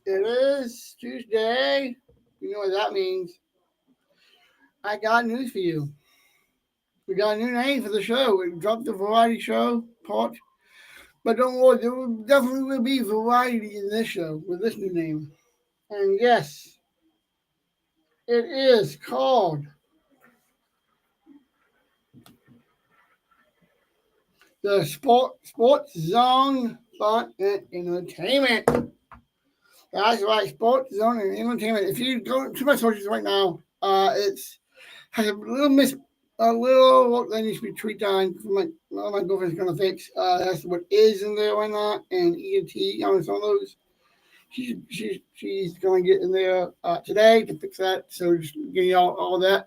It is Tuesday. You know what that means. I got news for you. We got a new name for the show. We dropped the variety show part. But don't worry, there definitely will be variety in this show with this new name. And yes, it is called the Sports Zone Fun and Entertainment. That's right, Sports Zone and Entertainment. If you go to my sources right now, it's has a little what that needs to be tweaked on. My girlfriend's gonna fix. That's what is in there right now, and ENT on some of those. She's gonna get in there today to fix that. So just give you all the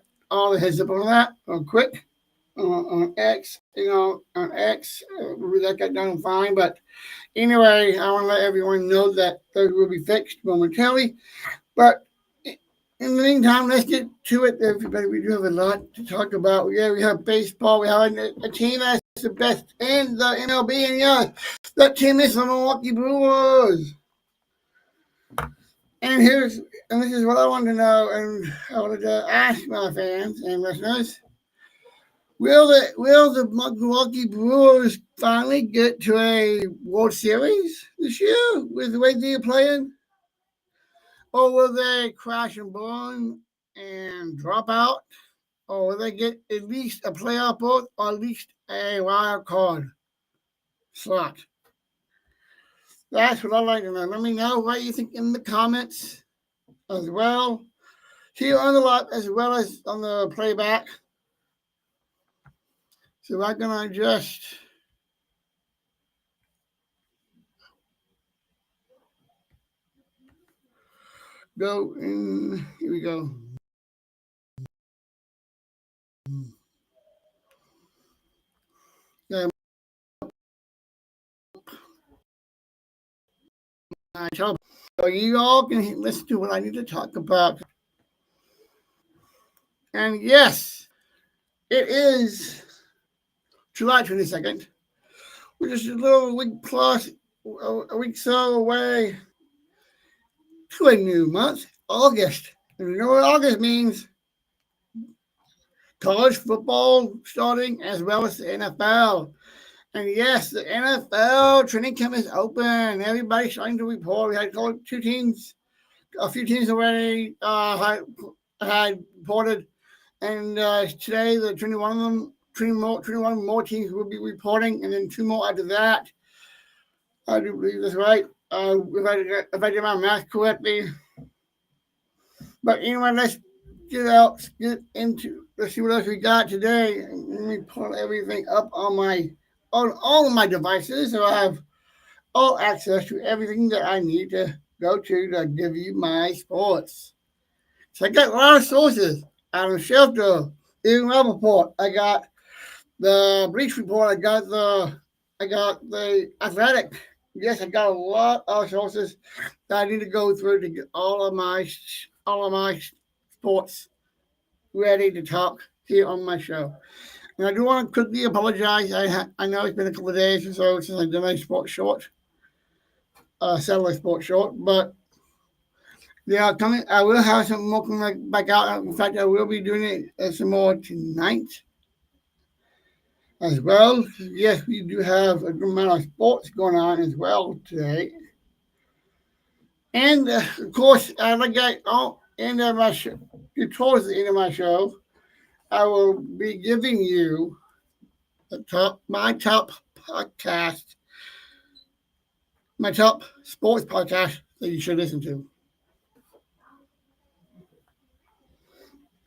heads up on that quick on X. On X, that got done fine. But anyway, I want to let everyone know that those will be fixed momentarily. But in the meantime, let's get to it, everybody. We do have a lot to talk about. Yeah, we have baseball. We have a team that's the best in the MLB, and yeah, that team is the Milwaukee Brewers. And this is what I wanted to know, and I wanted to ask my fans and listeners: Will the Milwaukee Brewers finally get to a World Series this year with the way they're playing? Or will they crash and burn and drop out? Or will they get at least a playoff berth or at least a wild card slot? That's what I'd like to know. Let me know what you think in the comments as well. Here on the lot as well as on the playback. So I'm going to just go in. Here we go. Yeah, so you all can listen to what I need to talk about. And yes, it is July 22nd, which is a little week plus, a week so away to a new month, August. And you know what August means? College football starting as well as the NFL. And yes, the NFL training camp is open. Everybody's starting to report. We had two teams, a few teams already had reported. And today, the 21 of them, 21 more teams will be reporting, and then two more after that. I do believe that's right. If I did my math correctly. But anyway, let's let's see what else we got today. Let me pull everything up on all of my devices, so I have all access to everything that I need to go to give you my sports. So I got a lot of sources. Adam Schefter, Ian Rappaport. I got the Bleach Report. I got the Athletic. Yes, I got a lot of sources that I need to go through to get all of my sports ready to talk here on my show. And I do want to quickly apologize. I know it's been a couple of days or so since I did my sports short, satellite sports short, but yeah, coming. I will have some more coming back out. In fact, I will be doing it some more tonight as well. Yes, we do have a good amount of sports going on as well today. And of course, like I end of my show, towards the end of my show, I will be giving you my top sports podcast that you should listen to.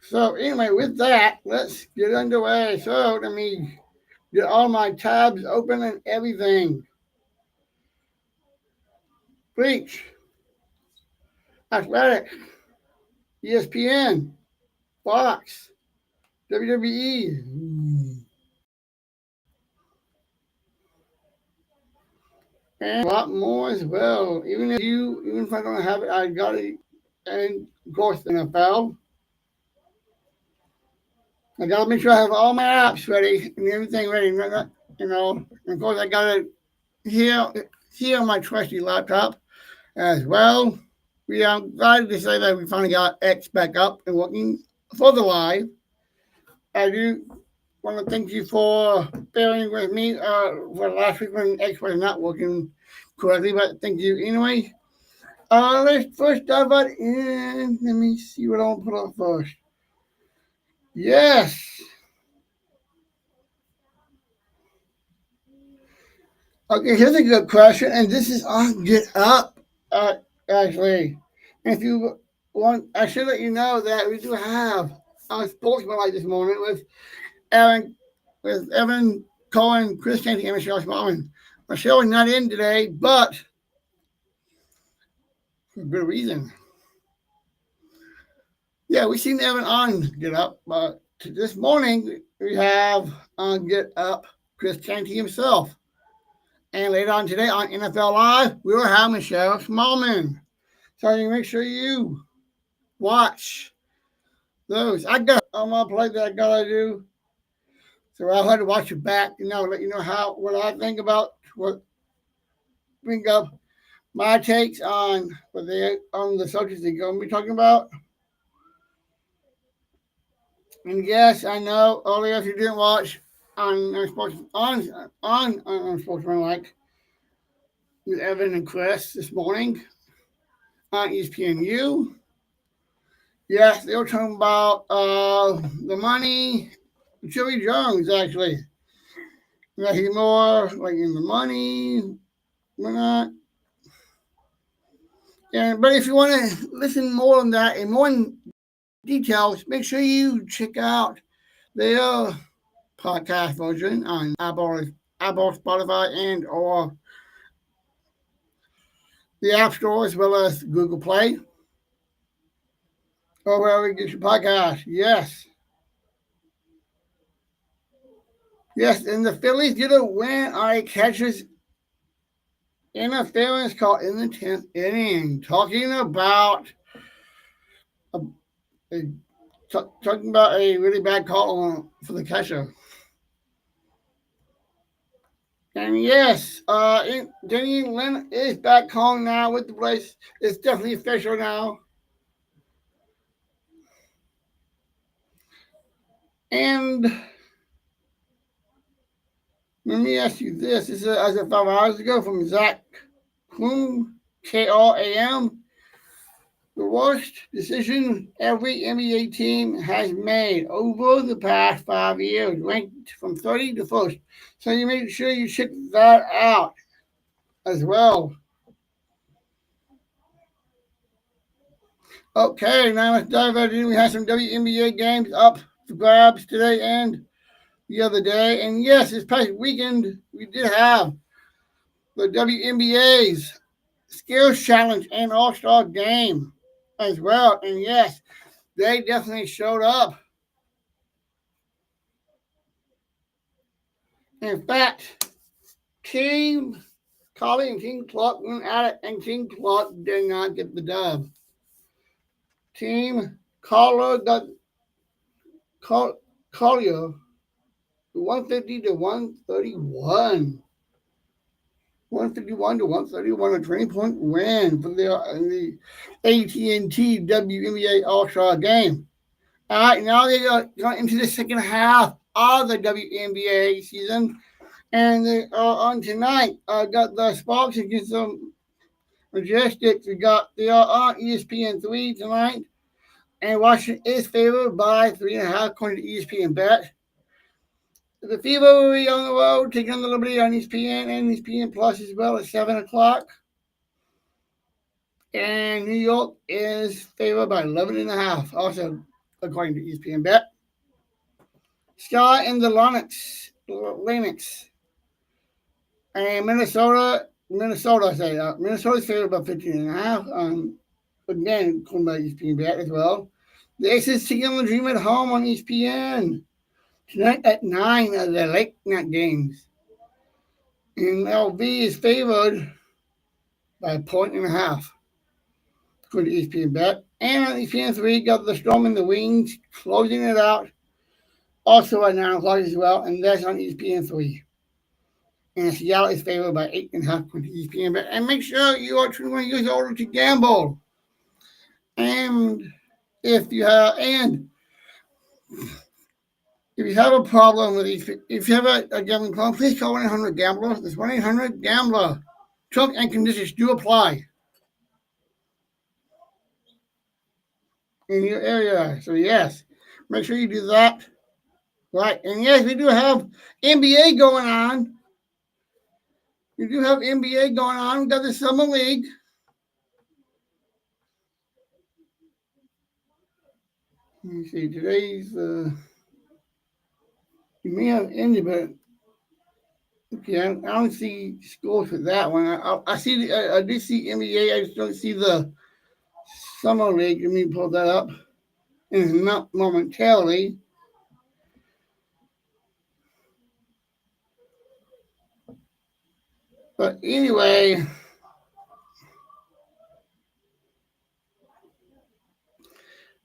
So anyway, with that, let's get underway. So let me get all my tabs open and everything. Bleach, Athletic, ESPN, Fox, WWE. And a lot more as well. Even if I don't have it, I got it. And of course, the NFL. I gotta make sure I have all my apps ready and everything ready. And of course, I got it here on my trusty laptop as well. I'm glad to say that we finally got X back up and working for the live. I do want to thank you for bearing with me for last week when X was not working correctly, but thank you anyway. Let's first dive right in. Let me see what I want to put up first. Yes. Okay, here's a good question, and this is on Get Up, actually. And if you want, I should let you know that we do have a sportsmanlike this morning Evan, with Evan Cohen, Chris Canty, and Michelle Smallman. Michelle is not in today, but for good reason. Yeah, we seen Evan on Get Up, but this morning we have on Get Up Chris Canty himself. And later on today on NFL Live, we will have Michelle Smallman. So you make sure you watch those. I got on my play that I gotta do. So I'll have to watch it back, let you know what I think about what bring up my takes on the subjects they're gonna be talking about. And yes, I know earlier if you didn't watch on Sportsmanlike with Evan and Chris this morning on ESPNU. Yes, they were talking about the money. Joey Jones, actually. That he's more like in the money. We're not. But if you want to listen more on that and more in details, make sure you check out their podcast version on Apple, Spotify, and or the App Store as well as Google Play or wherever you get your podcast. Yes. Yes, and the Phillies get a win on a catcher's interference call in the 10th inning. Talking about a really bad call for the catcher. And yes, Denny Lynn is back home now with the Braves. It's definitely official now. And let me ask you this. This is as of 5 hours ago from Zach Klum, KRAM. The worst decision every NBA team has made over the past 5 years, ranked from 30 to 1st. So you make sure you check that out as well. Okay, now let's dive right in. We had some WNBA games up for grabs today and the other day. And yes, this past weekend, we did have the WNBA's Skills Challenge and All-Star Game as well. And yes, they definitely showed up. In fact, Team Collie and Team Clark went at it, and Team Clark did not get the dub. Team Collier got Collier 150 to 131. 151 to 131, a 20-point win for the AT&T WNBA All-Star Game. All right, now they got into the second half of the WNBA season. And on tonight, got the Sparks against the Majestics. They are on ESPN3 tonight. And Washington is favored by 3.5 according to ESPN Bet. The Fever will be on the road, taking on the Liberty on ESPN and ESPN Plus as well at 7 o'clock. And New York is favored by 11.5, also according to ESPN Bet. Sky and the Lynx. And Minnesota's favored by 15.5. Again, according to ESPN Bet as well. The Aces taking on the Dream at home on ESPN. Tonight at 9 of the late night games. And LV is favored by 1.5. According to ESPN Bet. And on ESPN3, got the Storm and the Wings closing it out. Also at 9 o'clock as well. And that's on ESPN3. And Seattle is favored by 8.5 according to ESPN Bet. And make sure you are 21 years old to gamble. And if you have and if you have a problem with these, if you have a gambling problem, please call 1-800-GAMBLER. This 1-800-GAMBLER. Terms and conditions do apply in your area. So yes, make sure you do that. Right, and yes, we do have NBA going on. We do have NBA going on. We got the summer league. Let me see. Today's you may have ended, but okay, I don't see scores for that one. I see. I do see NBA. I just don't see the summer league. Let me pull that up. And not momentarily. But anyway,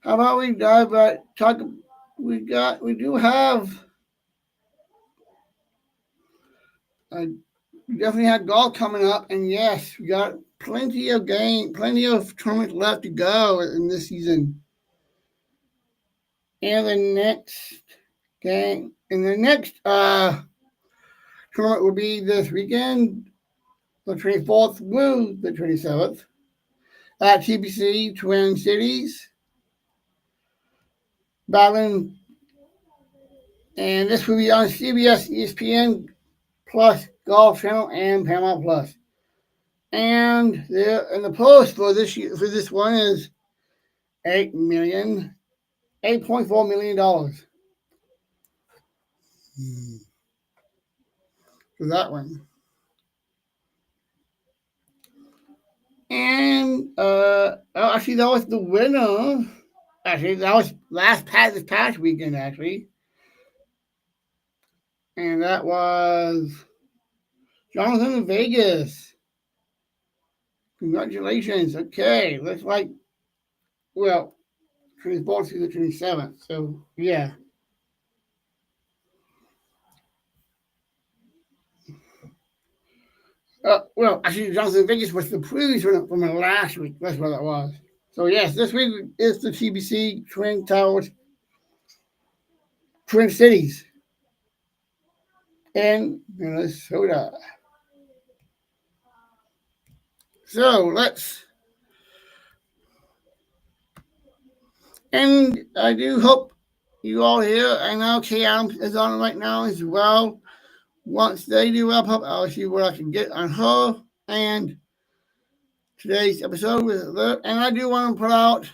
how about we dive right? Talk. We do have. We definitely have golf coming up, and yes, we got plenty of tournaments left to go in this season. And the next tournament will be this weekend, the 24th through the 27th, at TBC Twin Cities, battling, and this will be on CBS, ESPN Plus, Golf Channel, and Paramount Plus. And the post for this one is $8.4 million for that one. And actually, that was the winner. Actually, that was this past weekend, actually. And that was Jonathan in Vegas. Congratulations. Okay, looks like, well, 24th to the 27th. So, yeah. Well, actually, Jonathan Vegas was the previous one from last week. That's what it was. So, yes, this week is the TBC Twin Towers, Twin Cities in Minnesota. So, and I do hope you all here. I know Kay is on right now as well. Once they do wrap up, I'll see what I can get on her and today's episode with her. And I do want to put out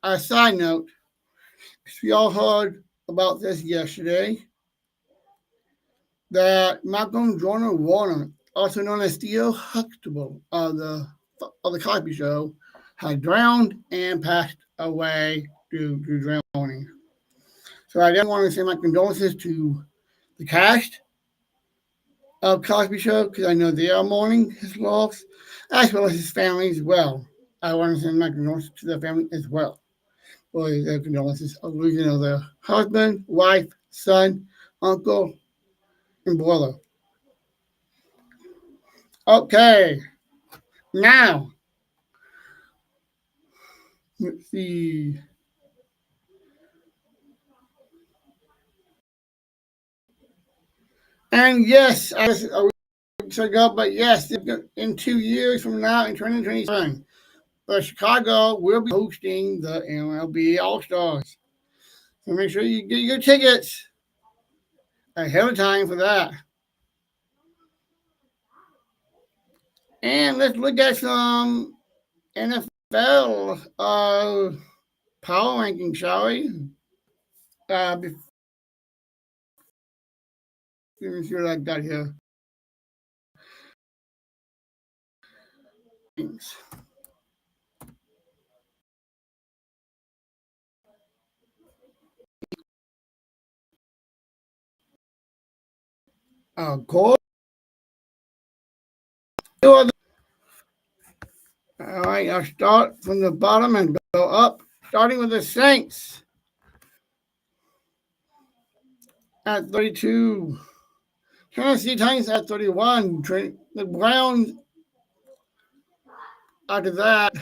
a side note, because we all heard about this yesterday, that Malcolm Jordan Warner, also known as Theo Huxtable of the Cosby Show, had drowned and passed away due to drowning. So I definitely want to say my condolences to the cast of Cosby Show, because I know they are mourning his loss, as well as his family as well. I want to send my condolences to the family as well. For their condolences of losing their husband, wife, son, uncle, and brother. Okay, now let's see. And yes, I was a week ago, but yes, in 2 years from now, in 2027, Chicago will be hosting the MLB All Stars. So make sure you get your tickets ahead of time for that. And let's look at some NFL power ranking, shall we? Let me see what I got here. All right, I'll start from the bottom and go up, starting with the Saints at 32. Tennessee Titans at 31. The Browns, after that,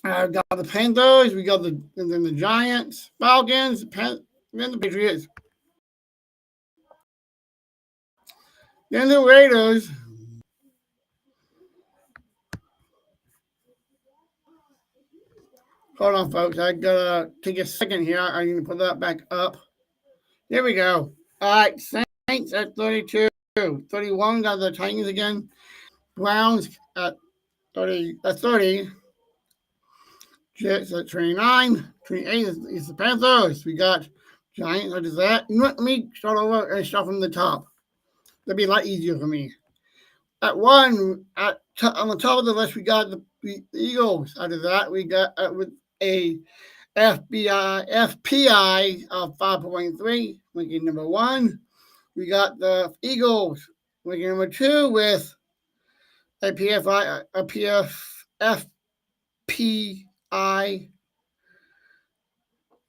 Got the Panthers. We got and then the Giants, Falcons, then the Patriots. Then the Raiders. Hold on, folks. I gotta take a second here. I need to put that back up. There we go. All right, Saints at 32. 31 got the Titans again. Browns at 30. That's 30. Jets at 29. 28 is the Panthers. We got Giants after that. You know what? Let me start over and start from the top. That'd be a lot easier for me. At one, on the top of the list, we got the Eagles. After that, we got with a FPI of 5.3, ranking number one. We got the Eagles, ranking number two with a FPI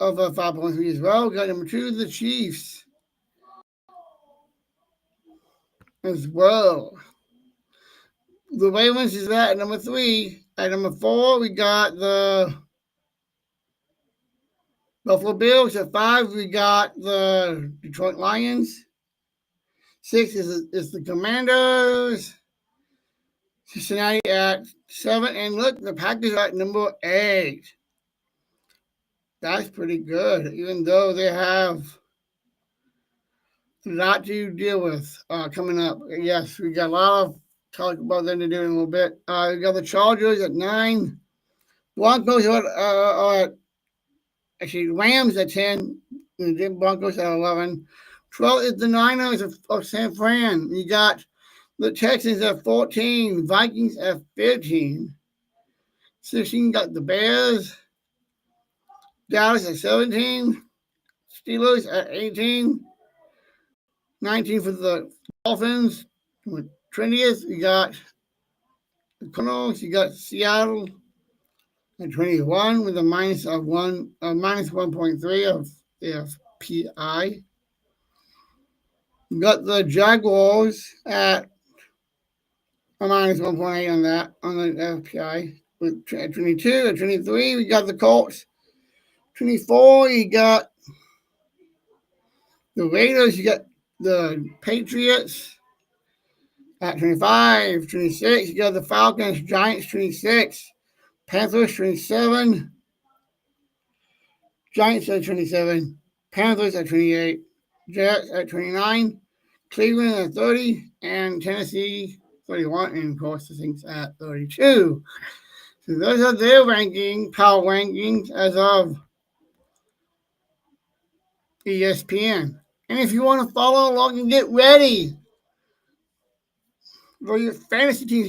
of a 5.3 as well. We got number two, the Chiefs as well. The Ravens is that at number three. At number four, we got the Buffalo Bills. At five, we got the Detroit Lions. Six is the Commanders. Cincinnati at seven. And look, the Packers are at number eight. That's pretty good, even though they have a lot to deal with coming up. Yes, we got a lot of talk about them to do in a little bit. We got the Chargers at 9. Broncos are actually Rams at 10. And the Broncos at 11. 12 is the Niners of San Fran. You got the Texans at 14. Vikings at 15. 16 got the Bears. Dallas at 17. Steelers at 18. 19 for the Dolphins. With 20th, you got the Cardinals. You got Seattle at 21 with a minus 1.3 of the FPI. You got the Jaguars at a minus 1.8 on that on the FPI. With 22 at 23, we got the Colts. 24, you got the Raiders. You got the Patriots. At 25, 26, you got the Falcons, Giants, 26, Panthers, 27, Giants at 27, Panthers at 28, Jets at 29, Cleveland at 30, and Tennessee 31, and of course the Saints at 32. So those are their power rankings as of ESPN. And if you want to follow along and get ready for your fantasy teams,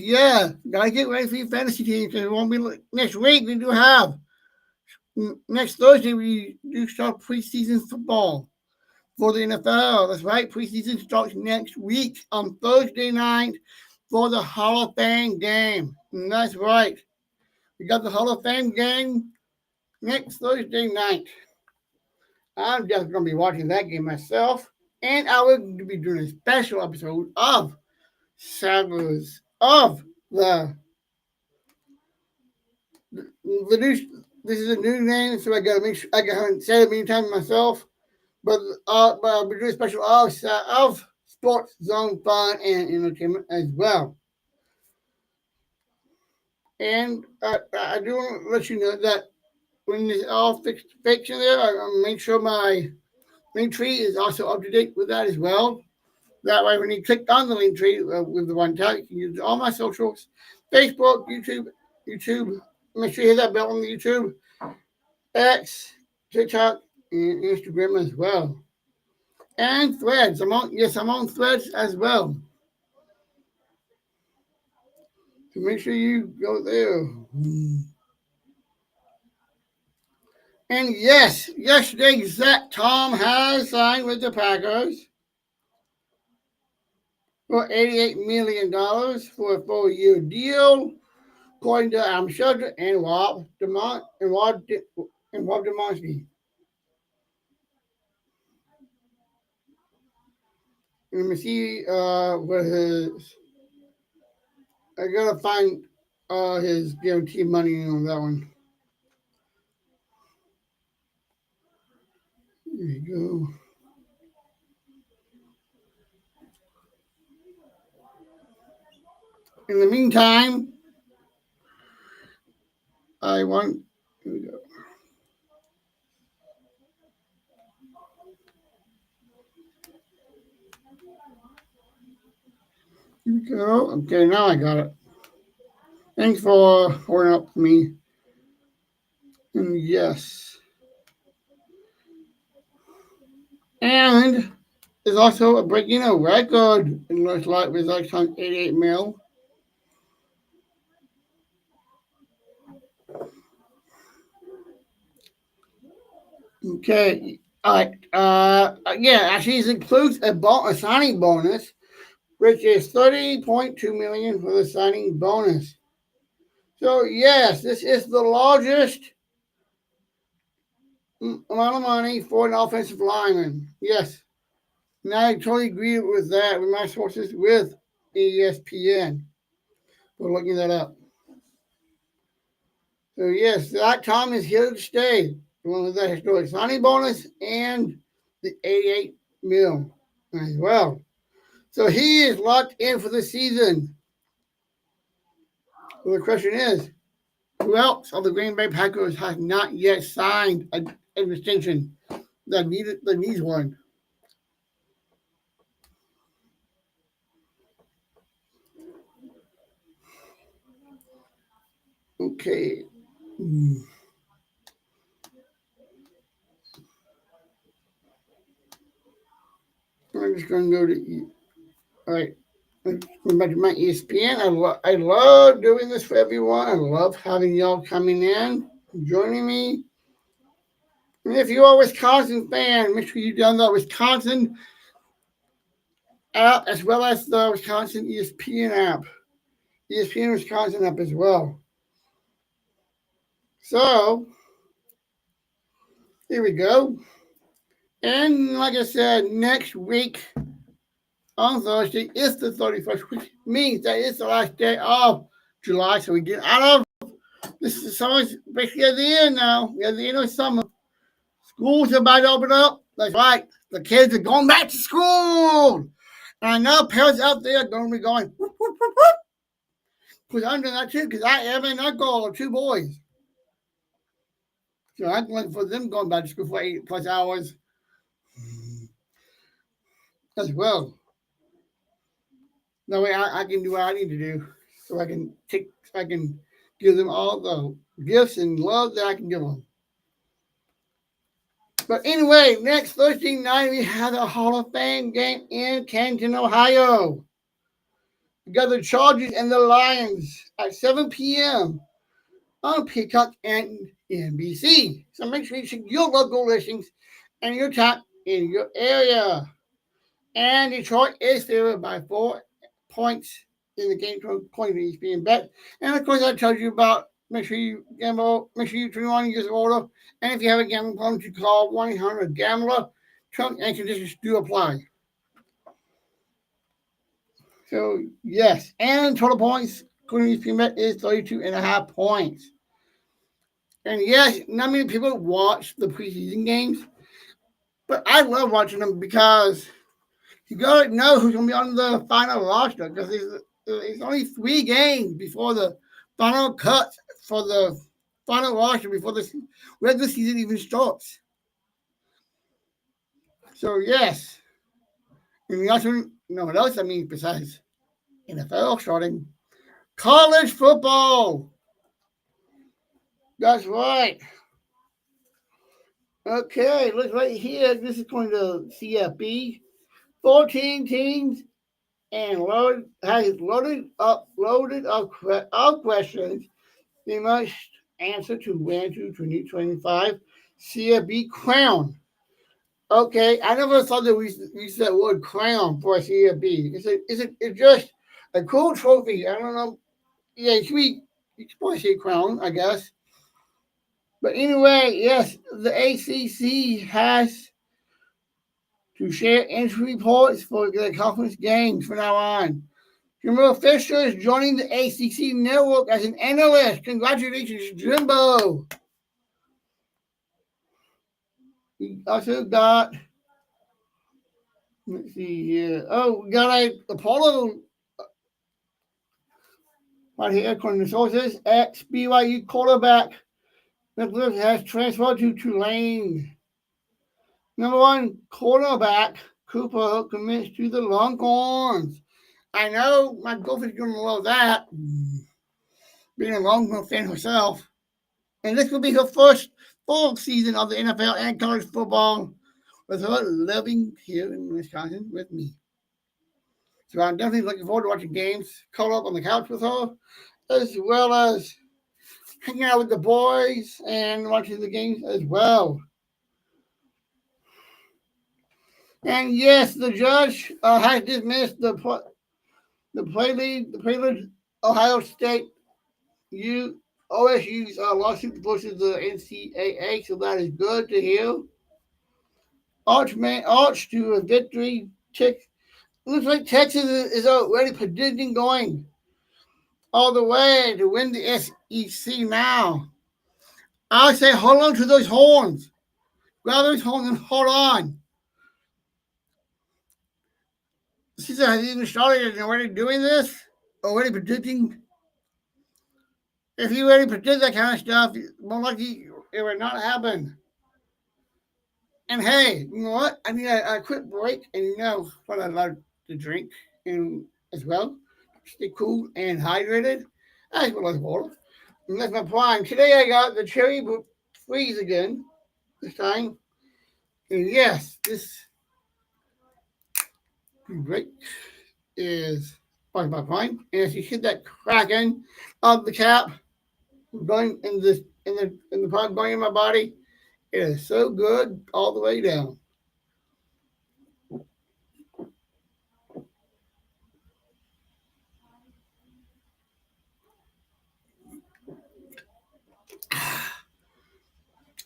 gotta get ready for your fantasy teams because it won't be next week. We do have next Thursday. We do start preseason football for the NFL. That's right, preseason starts next week on Thursday night for the Hall of Fame game. And that's right, we got the Hall of Fame game next Thursday night. I'm just gonna be watching that game myself, and I will be doing a special episode of Sagas of the new. This is a new name, so I gotta make sure I haven't said it many times myself. But I'll be doing a special of sports zone fun and entertainment as well. And I do want to let you know that when it's all fixed in there, I'll make sure my link tree is also up to date with that as well. That way, when you click on the link tree with the one tag, you can use all my socials: Facebook, YouTube. Make sure you hit that bell on the YouTube, X, TikTok, and Instagram as well. And Threads. I'm on Threads as well. So make sure you go there. And yes, yesterday Zach Tom has signed with the Packers for $88 million for a 4-year deal, according to Adam Schefter and Rob Demonski. Let me see what his. I gotta find his guarantee money on that one. There you go. In the meantime, I want. Here we go. Here we go. Okay, now I got it. Thanks for holding up for me. And yes. And there's also a breaking a record in North Light results on 88 mil. Okay. All right. Yeah, actually, this includes a signing bonus, which is 30.2 million for the signing bonus. So yes, this is the largest amount of money for an offensive lineman. Yes, and I totally agree with that with my sources with ESPN. We're looking that up. So yes, that time is here to stay. Along with that historic signing bonus and the 88 mil as well. So he is locked in for the season. Well, the question is, who else of the Green Bay Packers has not yet signed an extension that needs one? Okay. I'm just going to go to. All right. Going back to my ESPN. I love doing this for everyone. I love having y'all coming in, joining me. And if you are a Wisconsin fan, make sure you download Wisconsin app as well as the Wisconsin ESPN app. ESPN Wisconsin app as well. So, here we go. And like I said, next week on Thursday is the 31st, which means that it's the last day of July. So we get out of this is summer's basically at the end now. We're at the end of summer. Schools are about to open up. That's right. The kids are going back to school. And I know parents out there are going to be going, because I'm doing that too, because I am an uncle of two boys. So I'm looking for them going back to school for 8+ hours as well. That way I can do what I need to do. So I can give them all the gifts and love that I can give them. But anyway, next Thursday night we have a Hall of Fame game in Canton, Ohio. We got the Chargers and the Lions at 7 p.m. on Peacock and NBC. So make sure you check your local listings and your time in your area. And Detroit is favored by 4 points in the game according to ESPN Bet. And of course, I told you about make sure you gamble, make sure you 21 years older. And if you have a gambling problem, you call 1-800-GAMBLER. Terms and conditions do apply. So, yes. And total points according to ESPN Bet is 32.5 points. And yes, not many people watch the preseason games, but I love watching them because you gotta know who's gonna be on the final roster because there's only 3 games before the final cut for the final roster before the regular season even starts. So yes, and we also know what else I mean besides NFL starting college football. That's right. Okay, look right here. This is going to CFB. 14 teams and has loaded up questions they must answer to win to 2025 CFB crown. Okay, I never thought that we used that word crown for a CFB. It's just a cool trophy. I don't know. Yeah, you should probably say crown, I guess. But anyway, yes, the ACC has to share injury reports for the conference games from now on. Jimbo Fisher is joining the ACC network as an analyst. Congratulations, Jimbo. We also got, let's see here. Oh, we got a Apollo right here, according to sources. Ex BYU quarterback Nicholas has transferred to Tulane. Number one quarterback Cooper commits to the Longhorns. I know my girlfriend's going to love that, being a Longhorn fan herself. And this will be her first full season of the NFL and college football with her living here in Wisconsin with me. So I'm definitely looking forward to watching games, curl up on the couch with her, as well as hanging out with the boys and watching the games as well. And yes, the judge has dismissed the Prelude Ohio State OSU's lawsuit versus the NCAA, so that is good to hear. Arch to a victory. Looks like Texas is already predicting going all the way to win the SEC now. I say hold on to those horns. Grab those horns and hold on. Caesar has even started and already doing this, already predicting. If you already predict that kind of stuff, more likely it would not happen. And hey, you know what? I need a quick break, and you know what I love to drink and as well. Stay cool and hydrated, as well as water. And that's my plan. Today I got the cherry freeze again, this time. And yes, this break is part of my plan. And as you hit that cracking of the cap, going in the part going in my body, it is so good all the way down.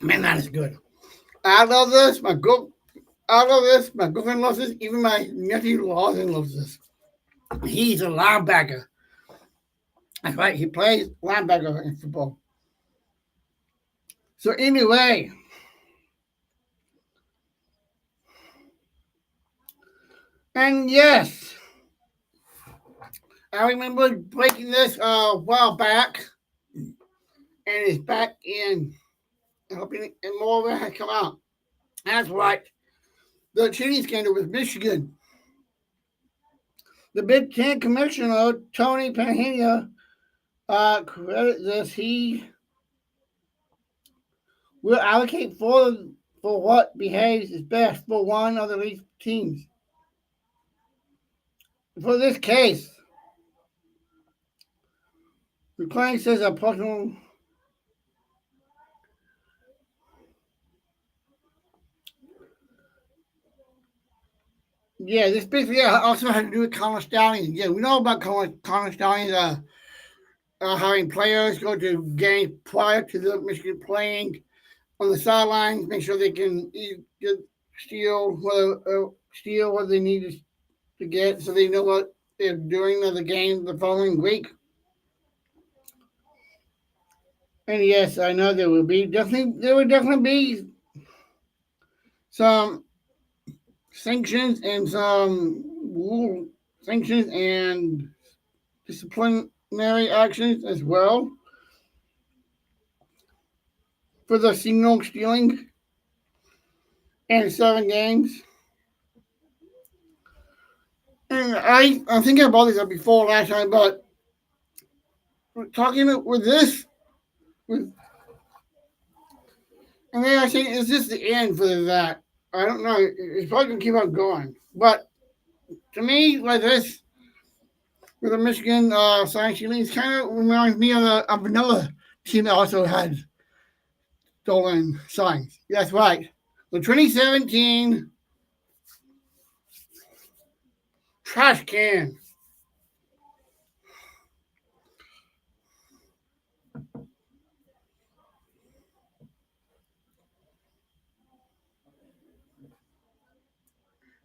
Man, that is good. I love this. I love this. My girlfriend loves this. Even my nephew Lawson loves this. He's a linebacker. That's right. He plays linebacker in football. So anyway, and yes, I remember breaking this a while back, and it's back in. Hoping and more of it has come out. That's right. The cheating scandal with Michigan. The Big Ten Commissioner Tony Panania credit this. He will allocate for what behaves is best for one of the league teams. For this case, the client says a personal. Yeah, this basically also had to do with Connor Stallions. Yeah, we know about Connor Stallions having players go to games prior to the Michigan playing on the sidelines, make sure they can steal what they need to get, so they know what they're doing of the game the following week. And yes, I know there will definitely be some sanctions and some rule sanctions and disciplinary actions as well for the signal stealing and 7 games. And I'm thinking about this before last time, but talking with this, with, and they are saying, is this the end for that? I don't know. It's probably going to keep on going. But to me, like this, with the Michigan sign stealing, it kind of reminds me of another team that also had stolen signs. That's right. The 2017 trash can.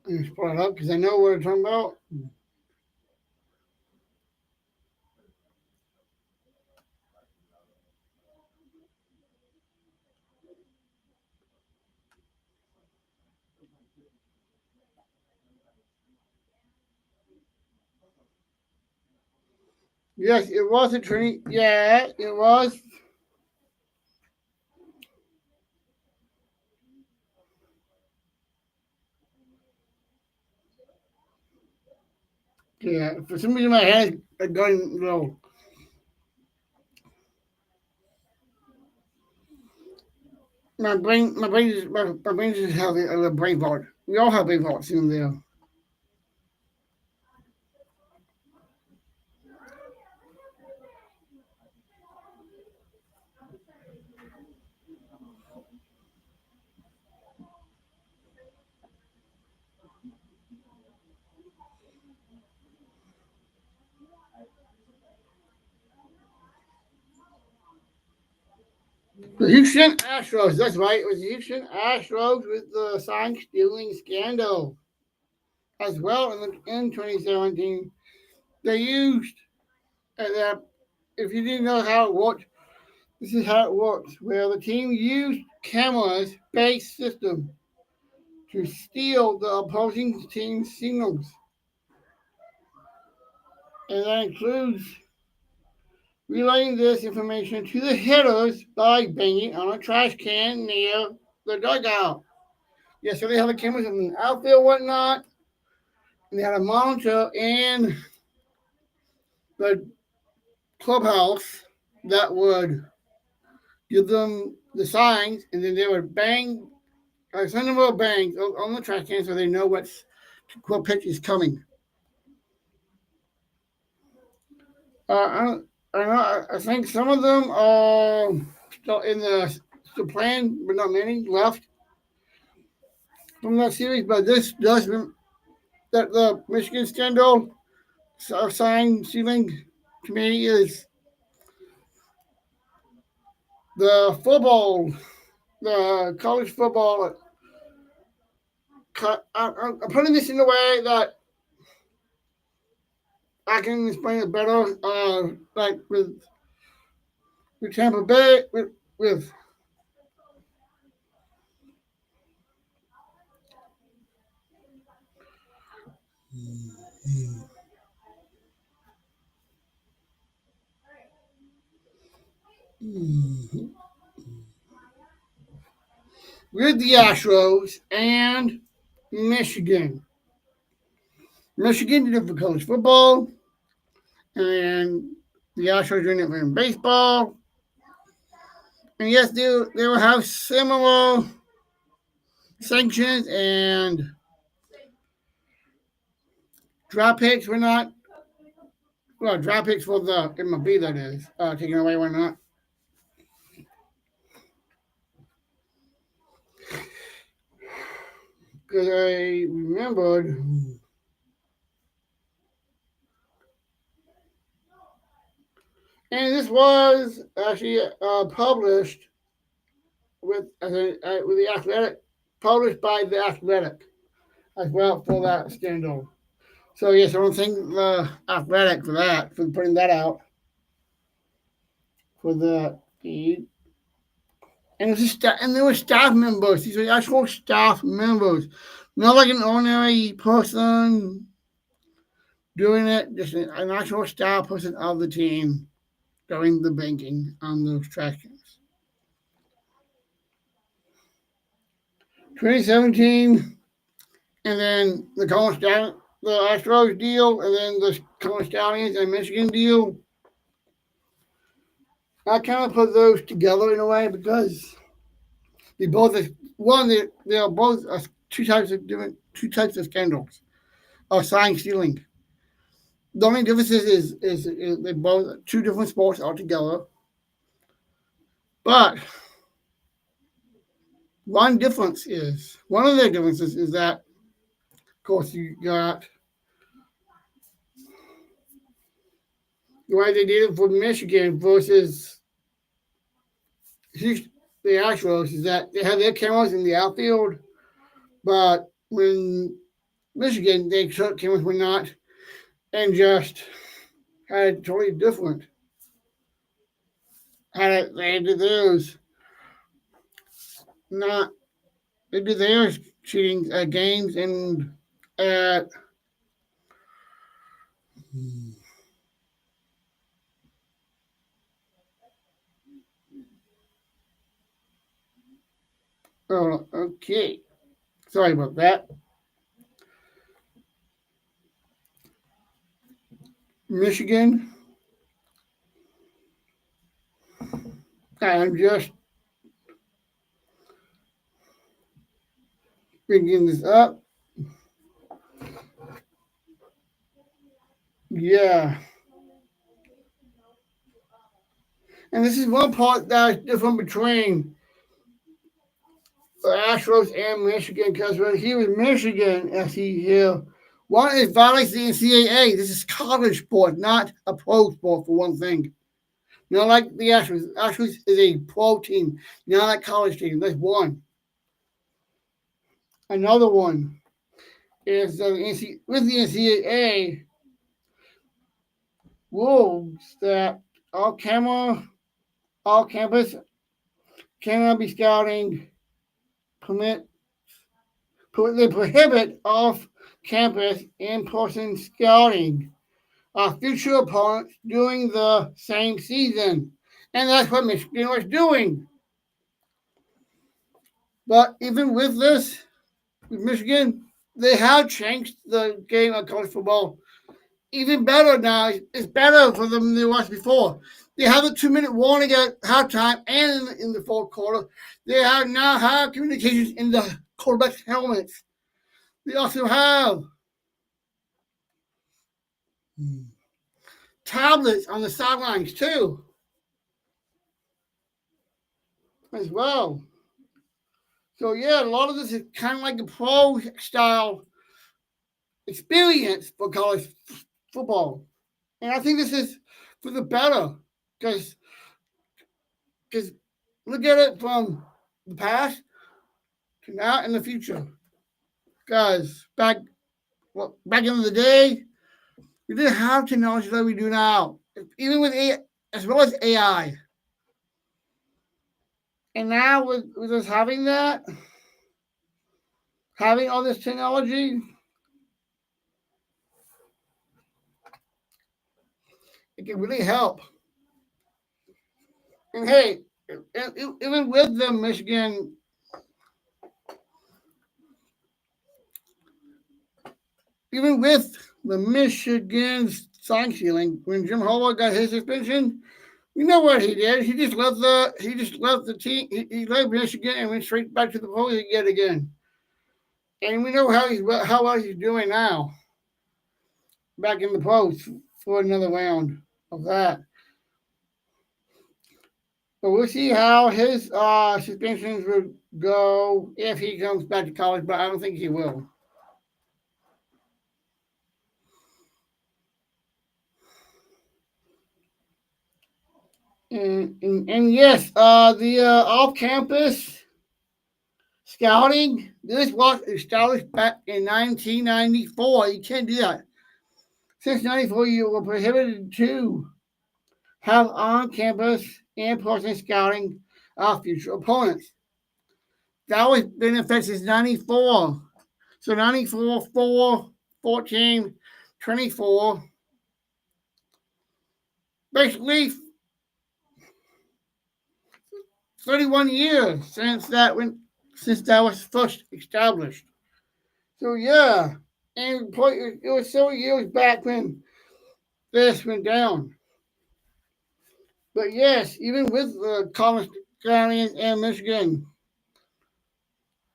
Let me pull it up because I know what I'm talking about. Yes, it was a training. Yeah, it was. Yeah, for some reason my head is going low. My brain is having a brain fart. We all have brain farts in there. The Houston Astros. That's right. It was the Houston Astros with the sign stealing scandal as well in 2017. They used that. If you didn't know how it worked, this is how it works. Where the team used cameras based system to steal the opposing team's signals, and that includes relaying this information to the hitters by banging on a trash can near the dugout. Yeah, so they have the cameras in the outfield, whatnot, and they had a monitor in the clubhouse that would give them the signs, and then they would bang, send them a bang on the trash can so they know what pitch is coming. I think some of them are still in the plan, but not many left from that series. But this does that the Michigan scandal sign sealing to me is the football, the college football. I'm putting this in a way that I can explain it better. Like with Tampa Bay, with with the Astros and Michigan. Michigan did it for college football, and the Astros doing it for baseball. And yes, they will have similar sanctions and draft picks. We're not well draft picks for the MLB that is taken away. Why not? Because I remembered, and this was actually published with the Athletic, published by the Athletic as well for that scandal. So yes, I don't think the Athletic for that for putting that out for the feed. And and there were staff members. These were actual staff members, not like an ordinary person doing it. Just an actual staff person of the team doing the banking on those trash cans. 2017, and then the Astros deal, and then the College Stallions and Michigan deal. I kind of put those together in a way because they both they are both two types of scandals of sign stealing. The only difference is they both two different sports altogether. But one of the differences is that of course you got the way they did it for Michigan versus the Astros is that they had their cameras in the outfield, but when Michigan they took cameras were not and just had totally different. They did theirs not they did theirs cheating at games and at Oh, okay. Sorry about that. Michigan. I'm just bringing this up. Yeah. And this is one part that's different between the Astros and Michigan, because when he was Michigan, as he here, one is violates the NCAA. This is college sport, not a pro sport, for one thing. Not like the Astros. Astros is a pro team, not a college team. That's one. Another one is with the NCAA rules that all campus cannot be scouting permit they prohibit off campus in person scouting of future opponents during the same season. And that's what Michigan was doing. But even with this, with Michigan, they have changed the game of college football even better now. It's better for them than it was before. They have a 2-minute warning at halftime and in the fourth quarter. They have now have communications in the quarterback's helmets. They also have tablets on the sidelines too, as well. So yeah, a lot of this is kind of like a pro style experience for college football, and I think this is for the better because look at it from the past to now and the future. Guys, back in the day, we didn't have technology that we do now, even with AI, as well as AI. And now with us having all this technology, it can really help. And hey, even with the Michigan, even with the Michigan sign stealing, when Jim Harbaugh got his suspension, we know what he did. He just left the team. He left Michigan and went straight back to the pros yet again. And we know how well he's doing now, back in the pros for another round of that. But we'll see how his suspensions will go if he comes back to college. But I don't think he will. And yes, the off-campus scouting. This was established back in 1994. You can't do that. Since 94, you were prohibited to have on-campus in-person scouting of future opponents. That was been in effect since 94. So 94, 4, 14, 24. Basically, 31 years since that was first established. So yeah, and it was several years back when this went down. But yes, even with the college counties and Michigan,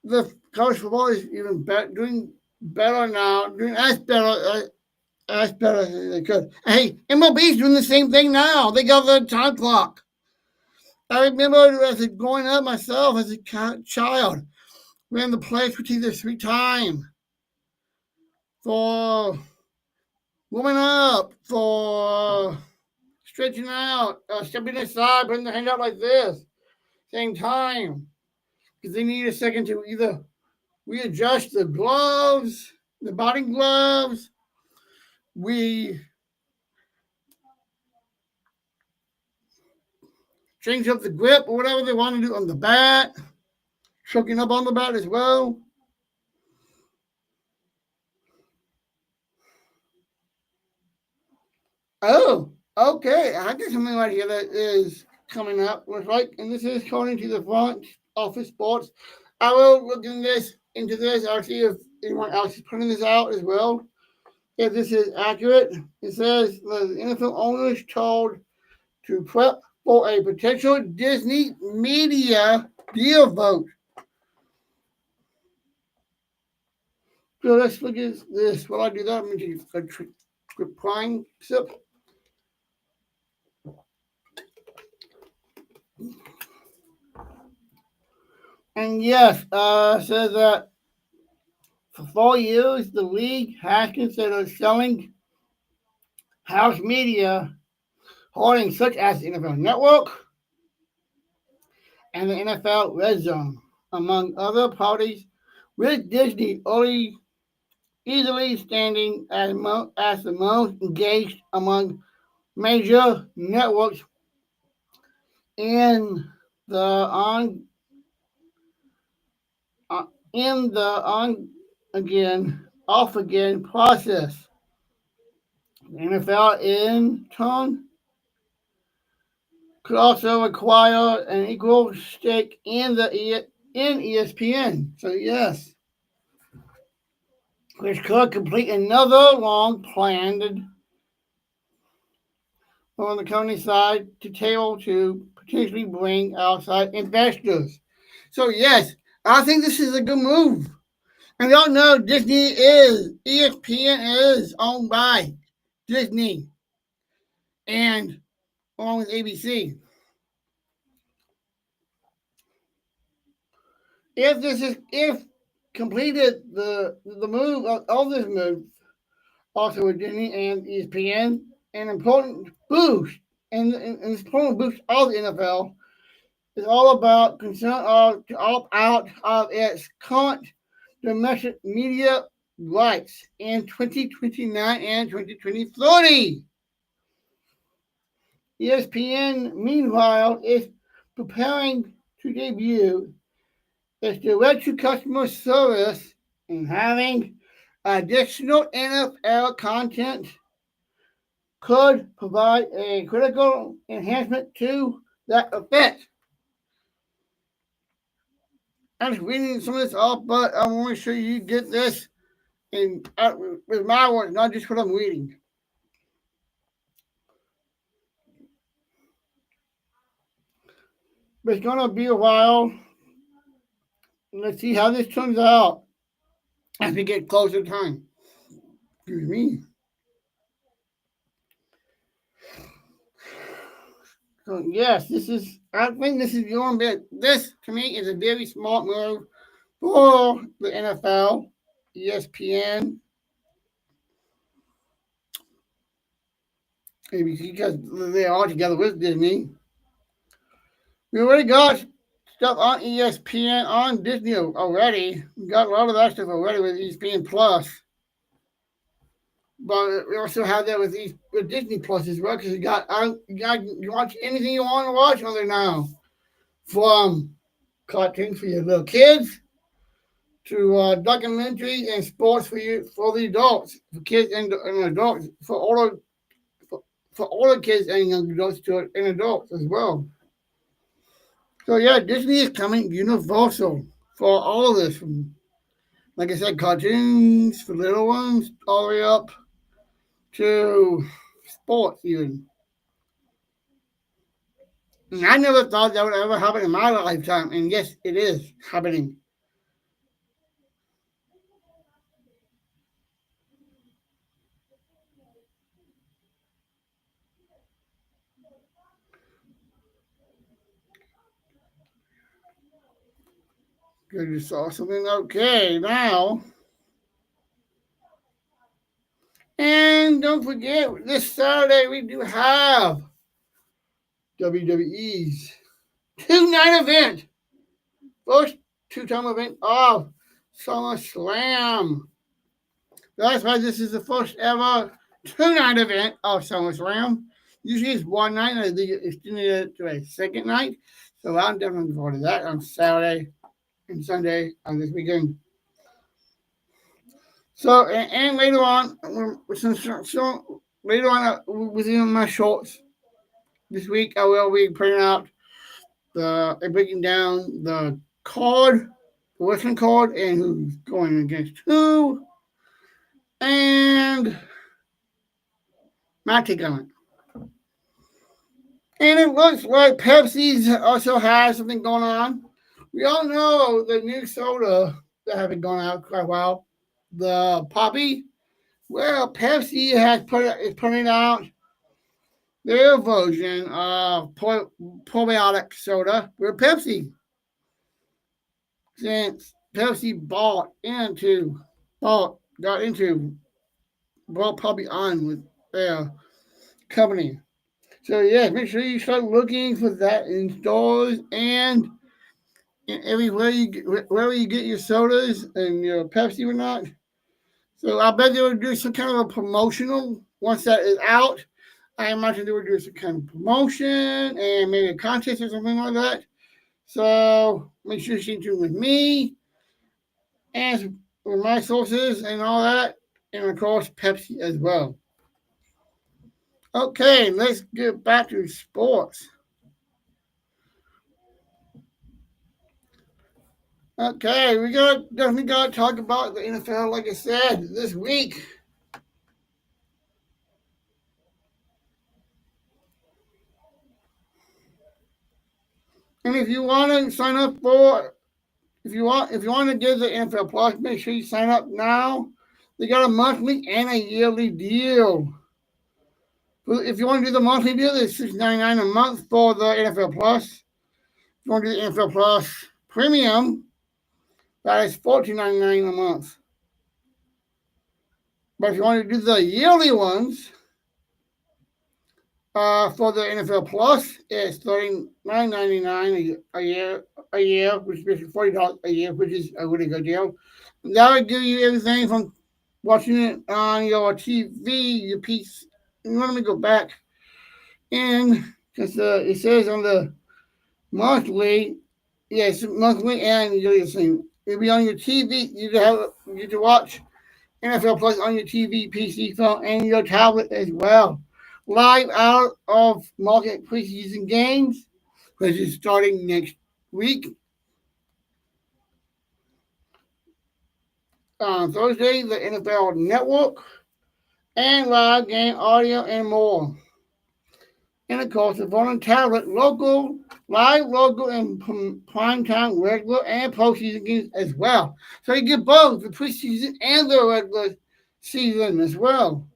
the college football is even doing better now, doing as better as they could. Hey, MLB's doing the same thing now. They got the time clock. I remember as growing up myself as a child, when the players would take their sweet time for warming up, for stretching out, stepping aside, putting their hand out like this, same time, because they need a second to either readjust the gloves, the body gloves, we change up the grip or whatever they want to do on the bat, choking up on the bat as well. Oh, okay. I got something right here that is coming up. Looks like, and this is according to the front office sports I will look into this. I'll see if anyone else is putting this out as well. If this is accurate, it says the NFL owners told to prep for a potential Disney media deal vote. So let's look at this. While I do that, I'm going to take a prime sip. And yes, says that for 4 years, the league has considered selling house media holdings such as the NFL Network and the NFL Red Zone, among other parties, with Disney only easily standing as the most engaged among major networks in the on in the on again off again process. The NFL in turn could also acquire an equal stake in ESPN. So yes, which could complete another long planned on the company side to table to potentially bring outside investors. So yes, I think this is a good move. And y'all know ESPN is owned by Disney and along with ABC. If completed the move of this move, also with Disney and ESPN, an important boost and this important boost of the NFL is all about concern to opt out of its current domestic media rights in 2029 and 2030. ESPN, meanwhile, is preparing to debut its direct-to-customer service and having additional NFL content could provide a critical enhancement to that effect. I'm just reading some of this off, but I want to show you get this in with my words, not just what I'm reading. But it's gonna be a while. Let's see how this turns out as we get closer to time. Excuse me. So yes, I think this is going bit. This to me is a very smart move for the NFL, ESPN, because they are together with Disney. We already got stuff on ESPN on Disney already. We got a lot of that stuff already with ESPN Plus. But we also have that with Disney Plus as well, because you watch anything you want to watch on there now, from cartoons for your little kids to documentaries and sports for the adults, for kids and adults, for older kids and young adults and adults as well. So yeah, Disney is coming universal for all of this, from like I said, cartoons for little ones all the way up to sports even. And I never thought that would ever happen in my lifetime, and yes, it is happening. Good, you saw something. Okay, now. And don't forget, this Saturday we do have WWE's two-night event. First two-time event of SummerSlam. That's why this is the first ever two-night event of SummerSlam. Usually it's one night, and I think it's extended to a second night. So I'm definitely looking forward to that on Saturday and Sunday on this weekend. So, and later on, later on within my shorts this week, I will be putting out breaking down the card wrestling card and who's going against who, and my take on it. And it looks like Pepsi's also has something going on. We all know the new soda that have been going out quite a while, the Poppy. Well, Pepsi is putting out their version of probiotic soda with Pepsi. Since Pepsi got into, brought Poppy on with their company. So yeah, make sure you start looking for that in stores and everywhere wherever you get your sodas and your Pepsi or not. So I bet they will do some kind of a promotional once that is out. I imagine they will do some kind of promotion and maybe a contest or something like that. So make sure you stay tuned with me and with my sources and all that, and of course Pepsi as well. Okay, let's get back to sports. Okay, definitely got to talk about the NFL. Like I said, this week. And if you want to sign up for, if you want to get the NFL Plus, make sure you sign up now. They got a monthly and a yearly deal. If you want to do the monthly deal, it's $6.99 a month for the NFL Plus. If you want to do the NFL Plus Premium, that is $14.99 a month. But if you want to do the yearly ones, for the NFL Plus, it's $39.99 a year, which is basically $40 a year, which is a really good deal. That would give you everything from watching it on your TV, your PC. Let me go back in because it says on the monthly, yes, monthly and yearly thing. It'll be on your TV. You can watch NFL Plus on your TV, PC, phone, and your tablet as well. Live out of market preseason games, which is starting next week. On Thursday, the NFL Network, and live game audio and more. And of course, the phone and tablet, live local, and prime time regular and postseason games as well. So you get both the preseason and the regular season as well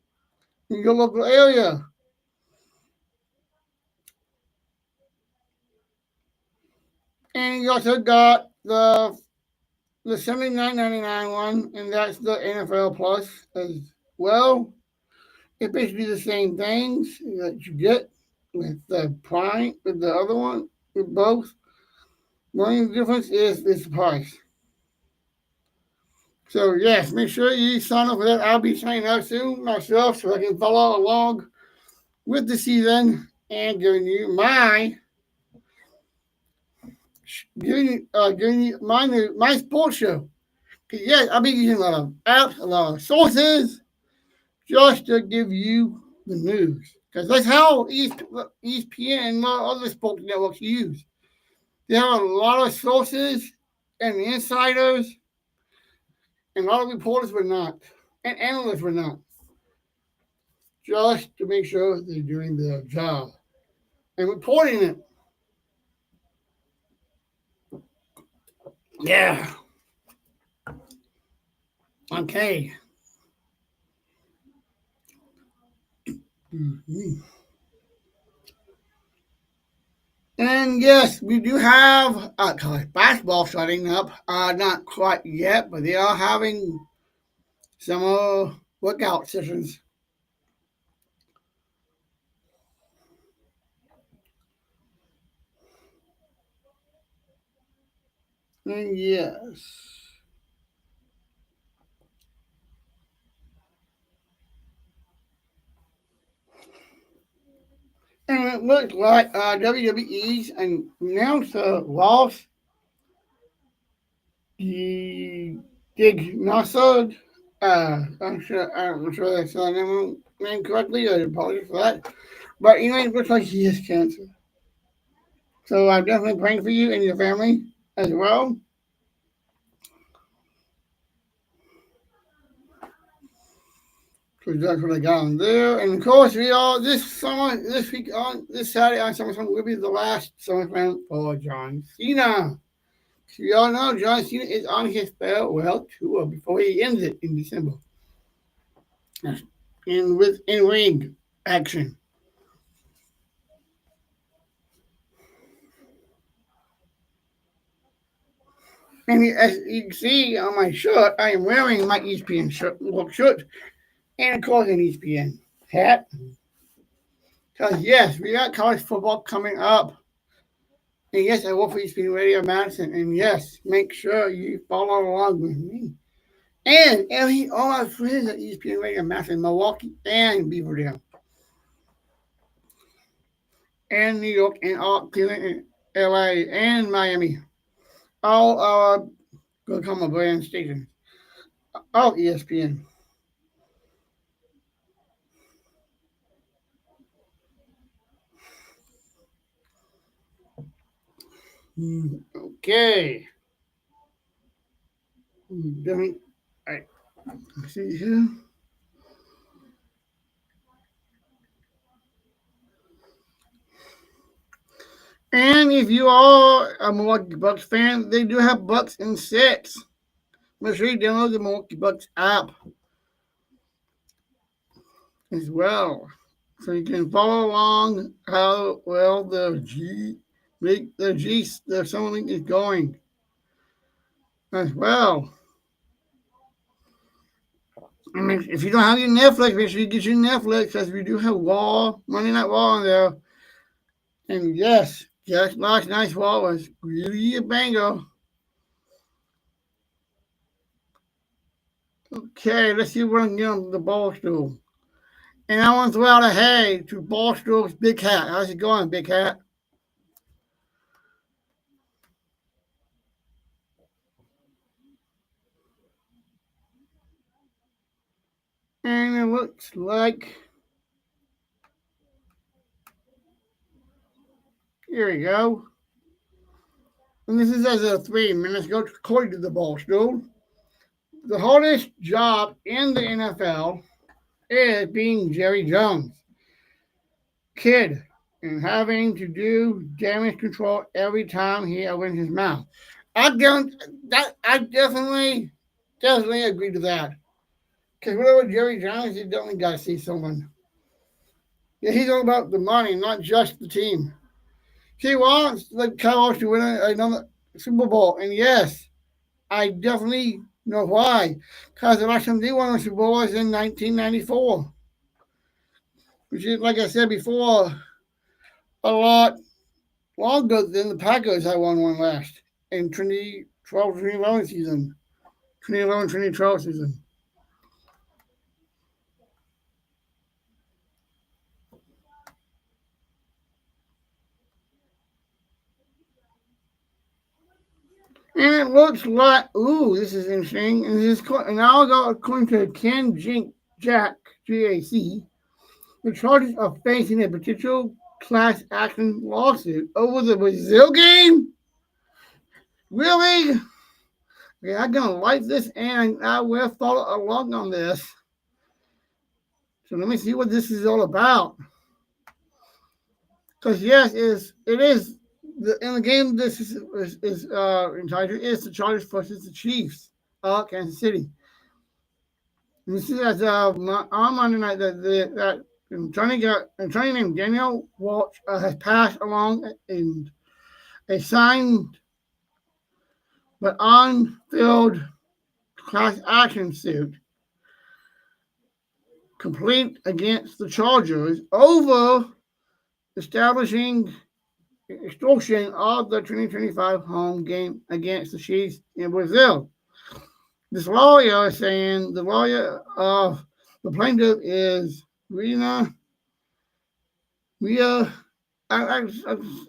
in your local area. And you also got the $79.99 one, and that's the NFL Plus as well. It's basically the same things that you get with the Prime, with the other one, with both. The only difference is the price. So yes, make sure you sign up for that. I'll be signing up soon myself so I can follow along with the season and giving you my sports show. Because yes, I'll be using a lot of apps, a lot of sources, just to give you the news. Because that's how ESPN and other sports networks use. They have a lot of sources and insiders, and a lot of reporters were not, and analysts were not, just to make sure they're doing their job and reporting it. Yeah. Okay. Mm-hmm. And yes, we do have college basketball starting up. Not quite yet, but they are having some workout sessions. And yes. And it looks like WWE's announcer lost the Dig Nassad. I'm sure that's the name correctly. I apologize for that. But it looks like he has cancer. So I'm definitely praying for you and your family as well. Because that's what I got on there. And of course, we all this week on this Saturday on SummerSlam will be the last SummerSlam for John Cena. So we all know John Cena is on his farewell tour before he ends it in December. In ring action. And as you can see on my shirt, I am wearing my ESPN shirt, and of course an ESPN hat. Because yes, we got college football coming up. And yes, I work for ESPN Radio Madison. And yes, make sure you follow along with me. And all our friends at ESPN Radio Madison, Milwaukee and Beaver Dam. And New York and all Cleveland and LA and Miami. All our Gokama brand stations. All ESPN. Okay. All right. Let's see here. And if you are a Milwaukee Bucks fan, they do have Bucks in sets. Make sure you download the Milwaukee Bucks app as well, so you can follow along how well the Summer League is going as well. And if you don't have your Netflix, make sure you get your Netflix, because we do have Monday Night Raw on there. And yes, just last night's Raw was really a banger. Okay, let's see if we can get on the ball stool. And I want to throw out a hey to Ballstroke's Big Hat. How's it going, Big Hat? And it looks like, here we go. And this is as of 3 minutes ago, according to the Ballstool. The hardest job in the NFL is being Jerry Jones' kid and having to do damage control every time he opens his mouth. I definitely agree to that. Because whatever Jerry Jones, you definitely got to see someone. Yeah, he's all about the money, not just the team. He wants the Cowboys to win another Super Bowl, and yes, I definitely know why. Because the last time they won a Super Bowl was in 1994, which is, like I said before, a lot longer than the Packers had won one last in 2011 season. 2011-2012 season. And it looks like, ooh, this is interesting. And I'll go according to Ken Jack, GAC, the charges of facing a potential class action lawsuit over the Brazil game. Really? Okay, I'm gonna like this, and I will follow along on this. So let me see what this is all about. Because yes, it is in the game. This is entitled is the Chargers versus the Chiefs of Kansas City. And this is as on Monday night that an attorney named Daniel Walsh has passed along in a signed but on-field class action suit complete against the Chargers over establishing extortion of the 2025 home game against the Chiefs in Brazil. This lawyer is saying the lawyer of the plaintiff is Rina. I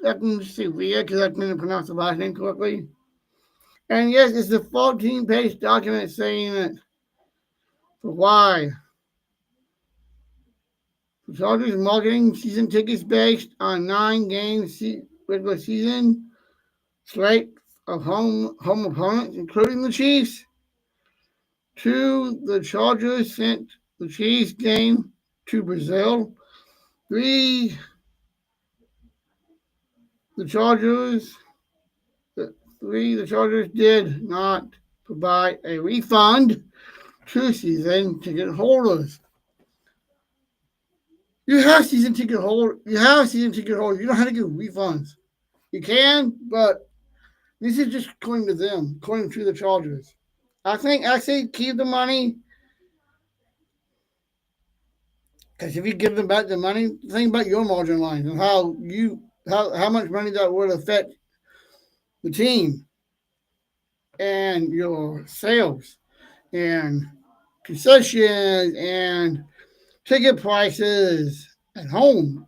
can say Ria because I couldn't pronounce the last name correctly. And yes, it's a 14-page document saying that for why. The Chargers marketing season tickets based on 9-game regular season slate of home opponents, including the Chiefs. To the Chargers sent the Chiefs game to Brazil. 3, the Chargers. 3, the Chargers did not provide a refund to season ticket holders. You have season ticket holders. You don't have to give refunds. You can, but this is just according to them, according to the Chargers. I say keep the money, because if you give them back the money, think about your margin line and how much money that would affect the team and your sales and concessions and ticket prices at home,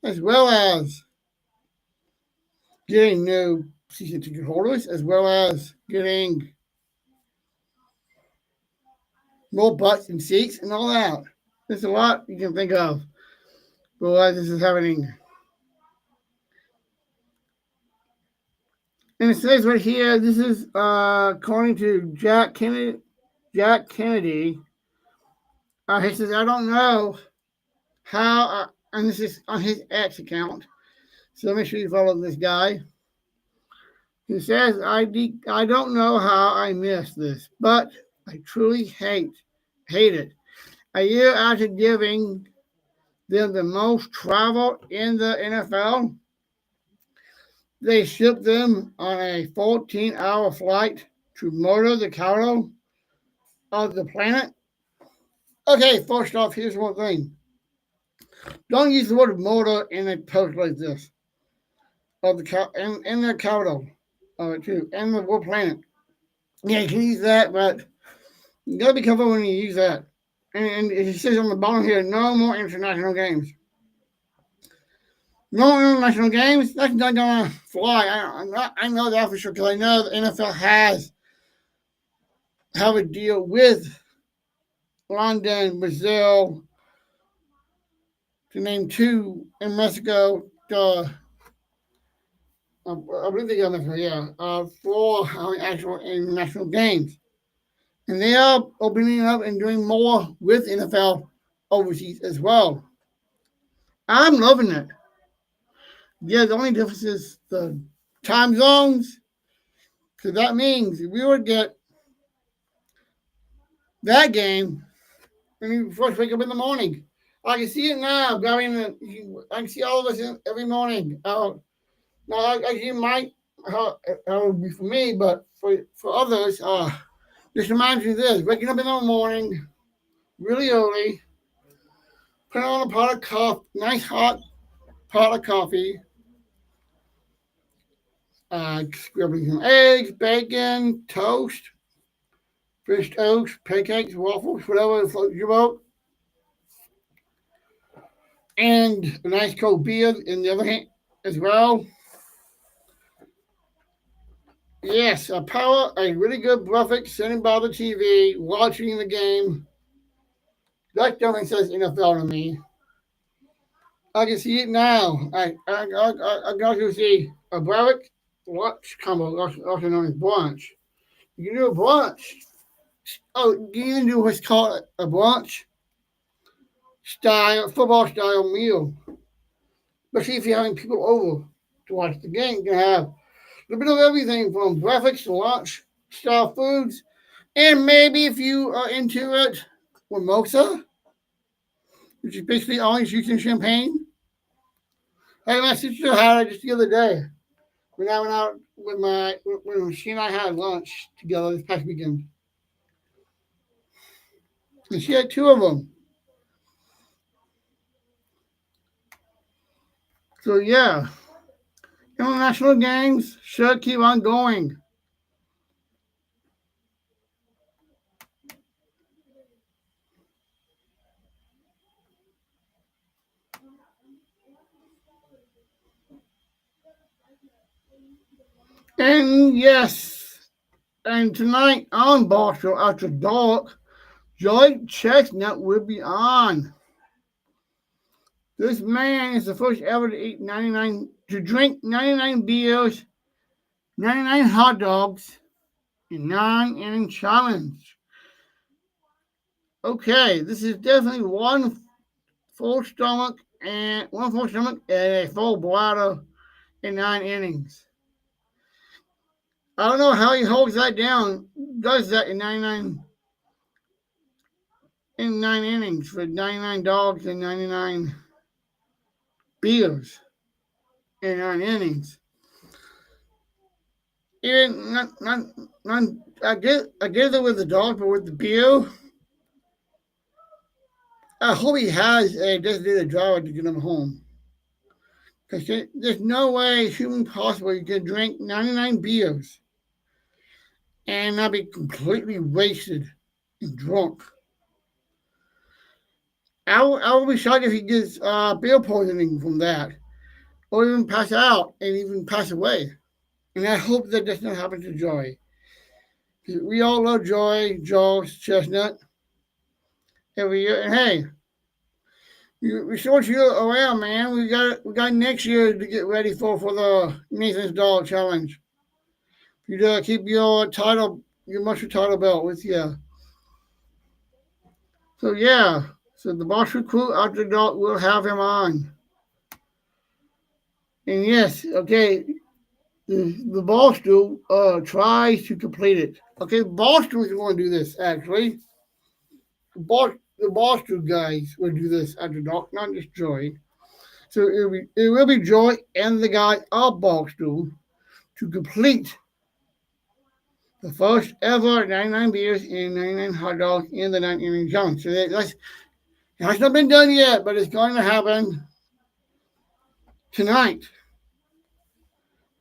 as well as getting new season ticket holders, as well as getting more butts and seats and all that. There's a lot you can think of for why this is happening. And it says right here, this is according to Jack Kennedy. He says, I don't know how, and this is on his X account. So make sure you follow this guy. He says, I don't know how I missed this, but I truly hate it. A year after giving them the most travel in the NFL, they shipped them on a 14-hour flight to murder the capital of the planet. Okay, first off, here's one thing. Don't use the word murder in a post like this of the in the capital of it too, and the whole planet. Yeah, you can use that, but you gotta be careful when you use that. And it says on the bottom here, no more international games. No international games. That's not gonna fly. I know that for sure because I know the NFL have a deal with London, Brazil, to name 2, in Mexico. I believe they got Mexico, yeah, for actual international games. And they are opening up and doing more with NFL overseas as well. I'm loving it. Yeah, the only difference is the time zones, because that means we would get that game when you first wake up in the morning. I can see it now. I can see all of us every morning. Now, you might, it would be for me, but for others, just imagine this: waking up in the morning, really early, putting on a pot of coffee, nice hot pot of coffee, scrambling some eggs, bacon, toast, fish toast, pancakes, waffles, whatever floats your boat, and a nice cold beer in the other hand as well. Yes, a really good breakfast, sitting by the TV, watching the game. That definitely says NFL to me. I can see it now. I got to see a breakfast lunch combo, also known as brunch. You can do a brunch. Oh, you can do what's called a brunch football style meal. Especially if you're having people over to watch the game, you can have a little bit of everything from breakfast to lunch style foods. And maybe if you are into it, mimosa, which is basically always using champagne. Hey, my sister had it just the other day when I went out when she and I had lunch together this past weekend. And she had 2 of them. So yeah, international games should keep on going. And yes, and tonight on Barstool After Dark, Joy Chestnut will be on. This man is the first ever to drink 99 beers, 99 hot dogs, and 9-inning challenge. Okay, this is definitely full stomach one full stomach and a full bladder in 9 innings. I don't know how he holds that down, does that in 9 innings for 99 dogs and 99 beers in 9 innings. Even not I get it with the dog, but with the beer, I hope he has a designated driver to get him home. Because there's no way human possible you can drink 99 beers and not be completely wasted and drunk. I will be shocked if he gets beer poisoning from that, or even pass out and even pass away. And I hope that does not happen to Joy. We all love Joy, Joe's Chestnut every year. And hey, we sort you around, man. We got next year to get ready for the Nathan's Dog Challenge. You keep your mustard title belt with you. So yeah, so the Marshall crew after dark will have him on. And yes, okay, the Barstool tries to complete it. Okay, Barstool is going to do this actually. The Barstool guys will do this after dark, not just Joy. So it will be Joy and the guy of Barstool to complete the first ever 99 beers and 99 hot dogs in the 9 inning challenge. So it has not been done yet, but it's going to happen tonight.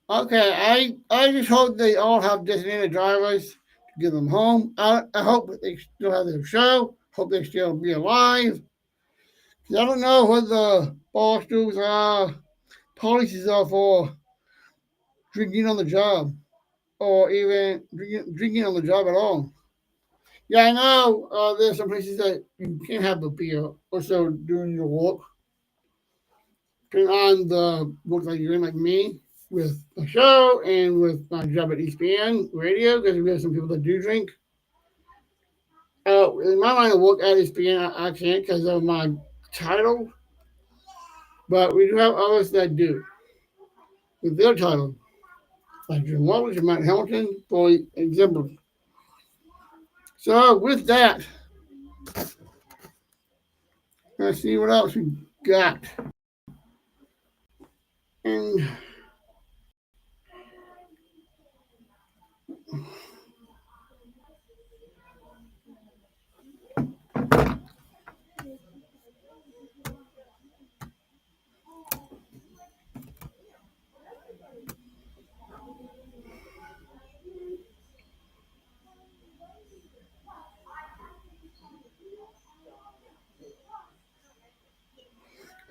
Okay, I just hope they all have designated drivers to get them home. I hope they still have their show. Hope they still be alive. 'Cause I don't know what the Barstool's policies are for drinking on the job or even drinking on the job at all. Yeah, I know there's some places that you can't have a beer or so during your work. Depending on the work that you're in, like me, with the show and with my job at ESPN radio, because we have some people that do drink. In my line of work at ESPN, I can't because of my title, but we do have others that do with their title, like Jim Wallace and Matt Hamilton, for example. So with that, let's see what else we got.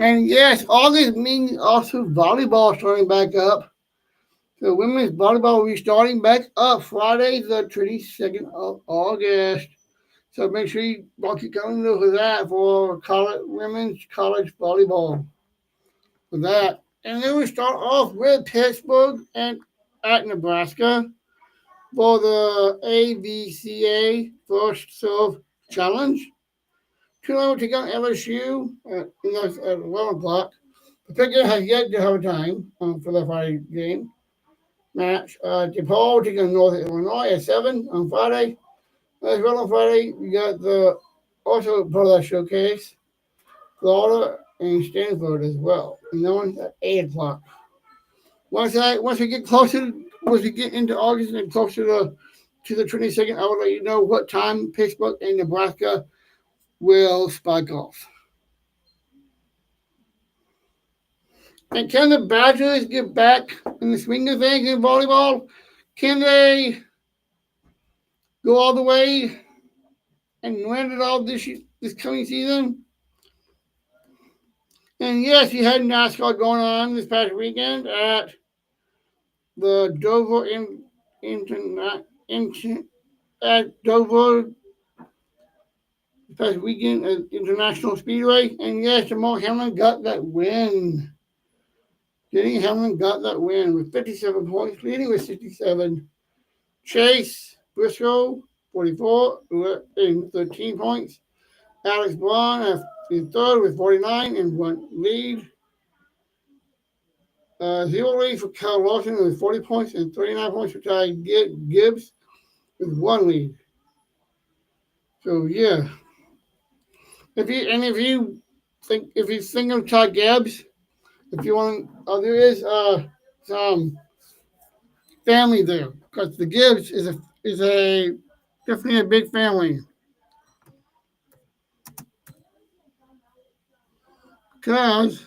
And yes, August means also volleyball starting back up. So women's volleyball will be starting back up Friday, the 22nd of August. So make sure you mark your calendar for that for women's college volleyball. For that. And then we start off with Pittsburgh and at Nebraska for the AVCA First Serve Challenge. Tulane will take on LSU at 11 o'clock. The Pickett has yet to have a time for the Friday game match. DePaul will take on North Illinois at 7 on Friday. As well on Friday, we got the also part of that showcase, Florida and Stanford as well. And that one's at 8 o'clock. Once we get closer, once we get into August and closer to the 22nd, I will let you know what time Pittsburgh and Nebraska will spike off. And can the Badgers get back in the swing of things in volleyball? Can they go all the way and win it all this coming season? And yes, you had NASCAR going on this past weekend at the Dover at Dover this past weekend at International Speedway. And yes, Jamal Hamlin got that win. Denny Hamlin got that win with 57 points, leading with 67. Chase Briscoe, 44, and 13 points. Alex Braun in third with 49 and one lead. Zero lead for Kyle Lawson with 40 points and 39 points for Ty Gibbs with one lead. So yeah, if you think of Ty Gibbs, if you want, there is some family there because the Gibbs is a definitely a big family. Because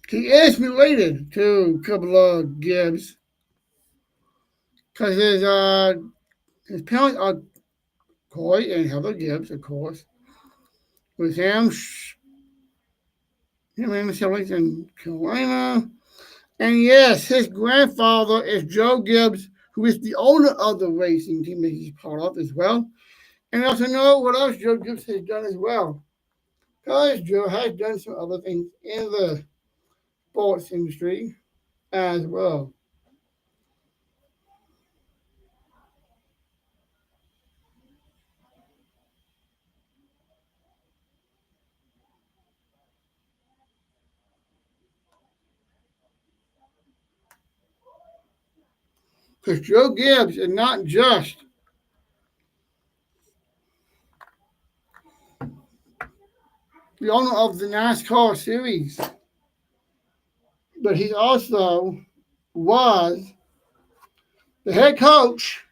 he is related to a couple of Gibbs because his parents are Corey and Heather Gibbs, of course. With him and the siblings in Carolina. And yes, his grandfather is Joe Gibbs, who is the owner of the racing team that he's part of as well. And also know what else Joe Gibbs has done as well. Because Joe has done some other things in the sports industry as well. Because Joe Gibbs is not just the owner of the NASCAR series, but he also was the head coach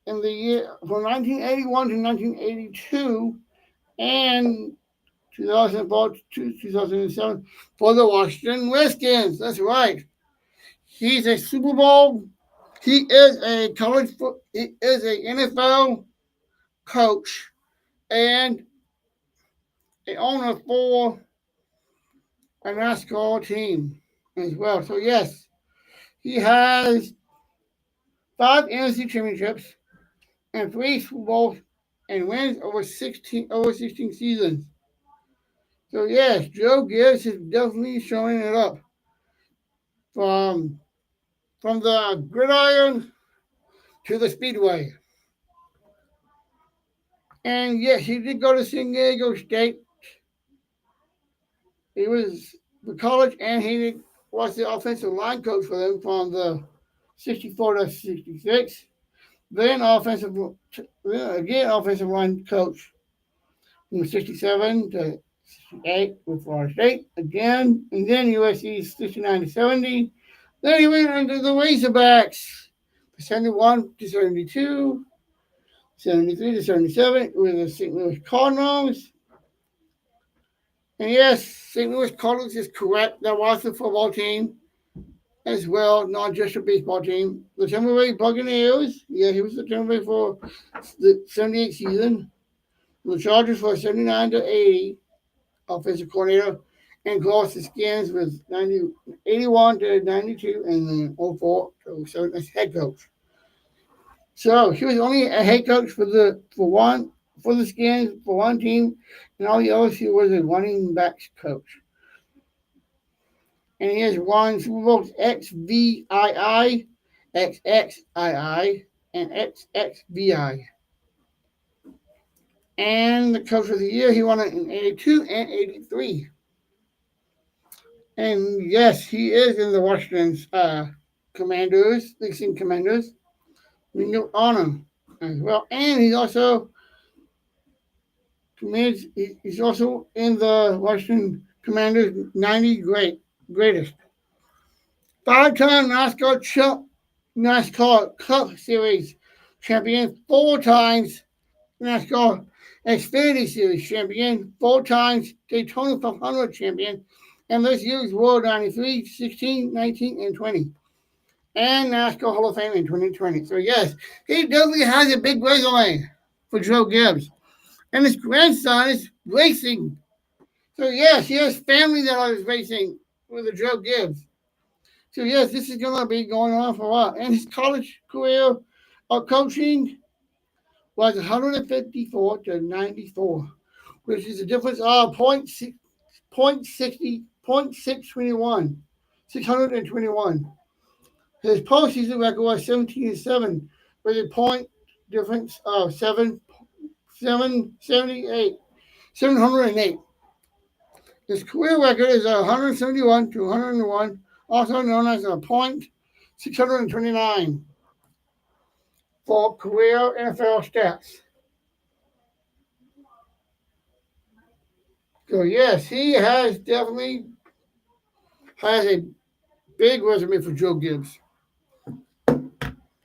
in the year from 1981 to 1982 and 2004 to 2007 for the Washington Redskins. That's right. He's a Super Bowl. He is a He is a NFL coach and a owner for a NASCAR team as well. So yes, he has 5 NFC championships and 3 Super Bowls and wins over 16 seasons. So yes, Joe Gibbs is definitely showing it up from from the gridiron to the speedway. And yes, he did go to San Diego State. He was the college, and was the offensive line coach for them from the 64 to 66. Then again offensive line coach from 67 to 68 with Florida State again, and then USC 69 to 70. Then he went into the Razorbacks 71 to 72, 73 to 77 with the St. Louis Cardinals. And yes, St. Louis Cardinals is correct. That was the football team as well, not just a baseball team. The Tampa Bay Buccaneers, yeah, he was the Tampa Bay for the 78 season. The Chargers for 79 to 80 offensive coordinator. And lost the Skins with 81 to 92 and then 04 to 07 as head coach. So he was only a head coach for the Skins for one team, and all the others he was a running backs coach. And he has won Super Bowls XVII, XXII, and XXVI. And the coach of the year, he won it in 82 and 83. And yes, he is in the Washington Commanders, Dixon Commanders. We know honor as well. And he's also in the Washington Commanders 90 greatest. 5-time NASCAR Cup Series champion, 4 times NASCAR Xfinity Series champion, 4 times Daytona 500 champion, and this year's World 93, 16, 19, and 20. And NASCAR Hall of Fame in 2020. So yes, he definitely has a big resume for Joe Gibbs. And his grandson is racing. So yes, he has family that is racing with the Joe Gibbs. So yes, this is going to be going on for a while. And his college career of coaching was 154 to 94, which is a difference of 0.621, 621. His postseason record was 17-7, with a point difference of 708. His career record is 171 to 101, also known as a point 629 for career NFL stats. So yes, he has definitely has a big resume for Joe Gibbs.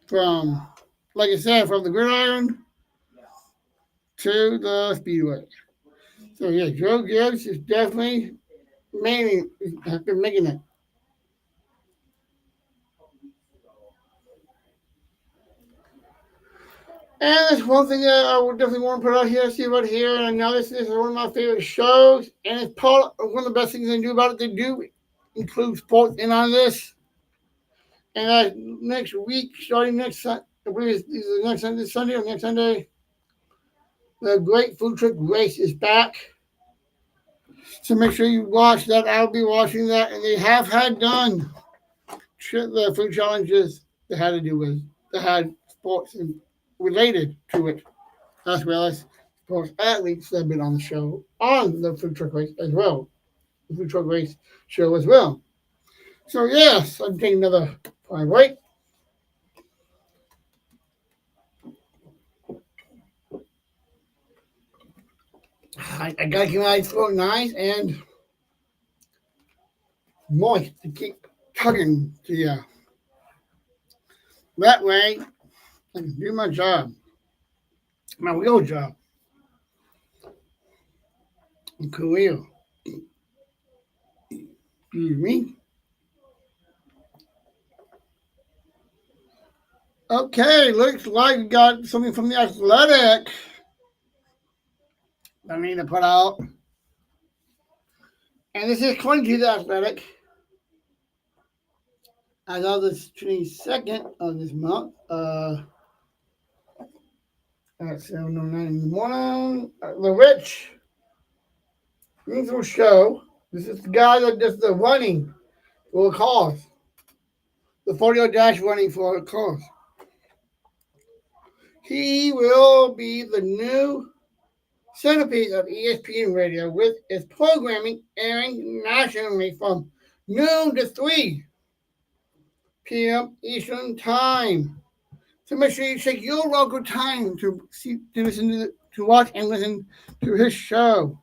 From, like I said, from the gridiron to the speedway. So yeah, Joe Gibbs is definitely has been making it. And that's one thing that I would definitely want to put out here, see right here. And I know this is one of my favorite shows, and it's part of one of the best things they do about it. They do include sports in on this. And next week, starting next Sunday, I believe it's either next Sunday, Sunday or next Sunday, the Great Food Truck Race is back. So make sure you watch that. I'll be watching that, and they have had done the food challenges that had to do with that had sports and related to it, as well as sports athletes that have been on the show on the food truck race as well, the food truck race show as well. So yes, I'm taking another 5 break. I gotta keep my throat nice and moist to keep tugging to you. That way, I can do my job, my real job, career. Excuse me. Okay, looks like we got something from the Athletic I need to put out. And this is according to the Athletic. As of the 22nd of this month, at 7:09 in the morning, the Rich Greenville Show. This is the guy that does the running for a cause. The 40 dash running for a cause. He will be the new centerpiece of ESPN Radio with its programming airing nationally from noon to 3 p.m. Eastern Time. So make sure you check your local time to to watch and listen to his show.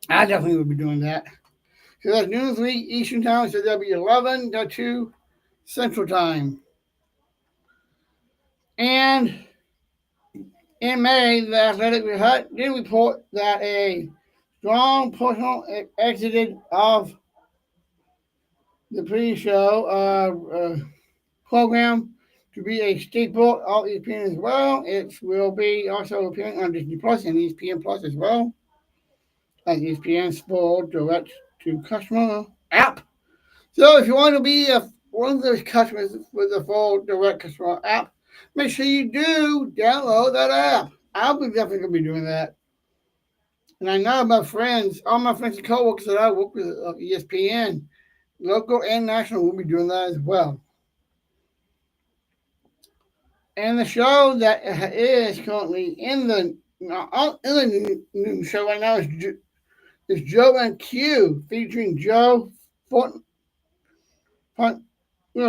I definitely will be doing that. So that's noon to 3 Eastern Time, so that'll be 11 to 2 Central Time. And in May, the Athletic did report that a strong personal exited of the pre-show program to be a staple of ESPN as well. It will be also appearing on Disney Plus and ESPN Plus as well as ESPN's full direct to customer app. So if you want to be one of those customers with the full direct customer app, make sure you do download that app. I'll be definitely going to be doing that. And I know my friends, all my friends and coworkers that I work with at ESPN, local and national, will be doing that as well. And the show that is currently in the new show right now is Joe and Q, featuring Joe,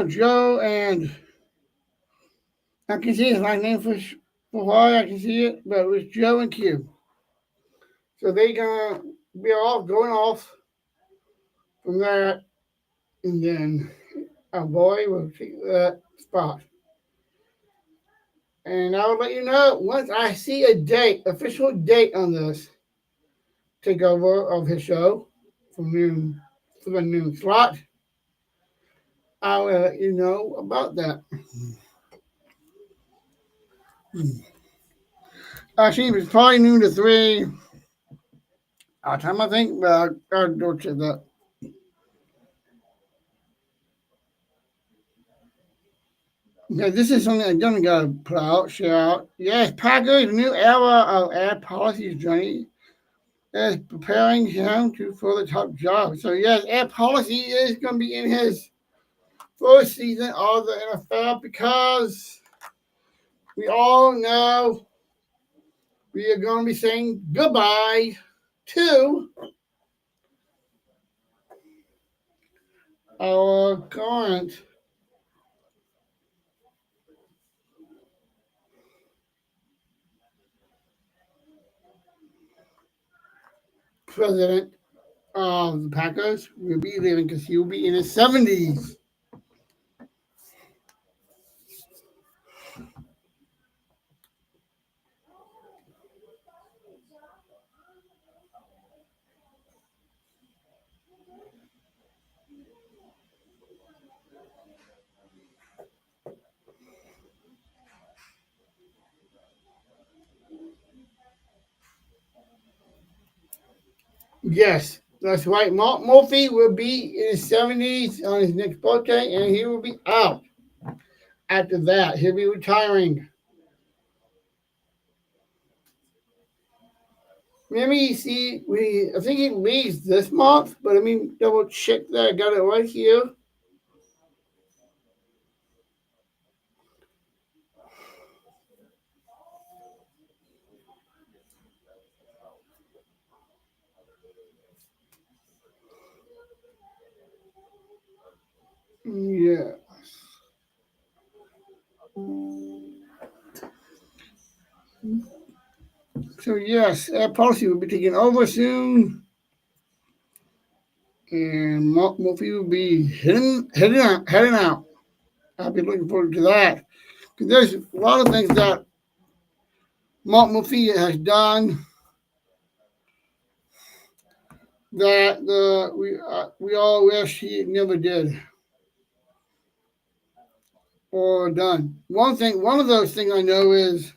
Joe and I can see his last name for why I can see it, but it was Joe and Q. So they're gonna be all going off from that, and then our boy will take that spot. And I'll let you know once I see a date, official date on this takeover of his show from noon for the noon slot. I will let you know about that. Actually, it's probably noon to 3 our time, I think, but I'll go check that. Yeah, this is something I'm gonna go put out, share out. Yes, Packers' new era of ad policies journey is preparing him to for the top job. So yes, ad policy is gonna be in his first season of the NFL because we all know we are gonna be saying goodbye to our current president of the Packers. Will be leaving because he will be in his 70s. Yes, that's right. Mark Murphy will be in his 70s on his next birthday, and he will be out. After that, he'll be retiring. Maybe see, I think he leaves this month, but I mean, double check that. I got it right here. Yeah. So yes, that policy will be taken over soon, and Mark Murphy will be heading out. I'll be looking forward to that because there's a lot of things that Mark Murphy has done that we all wish he never did or done. One of those things I know is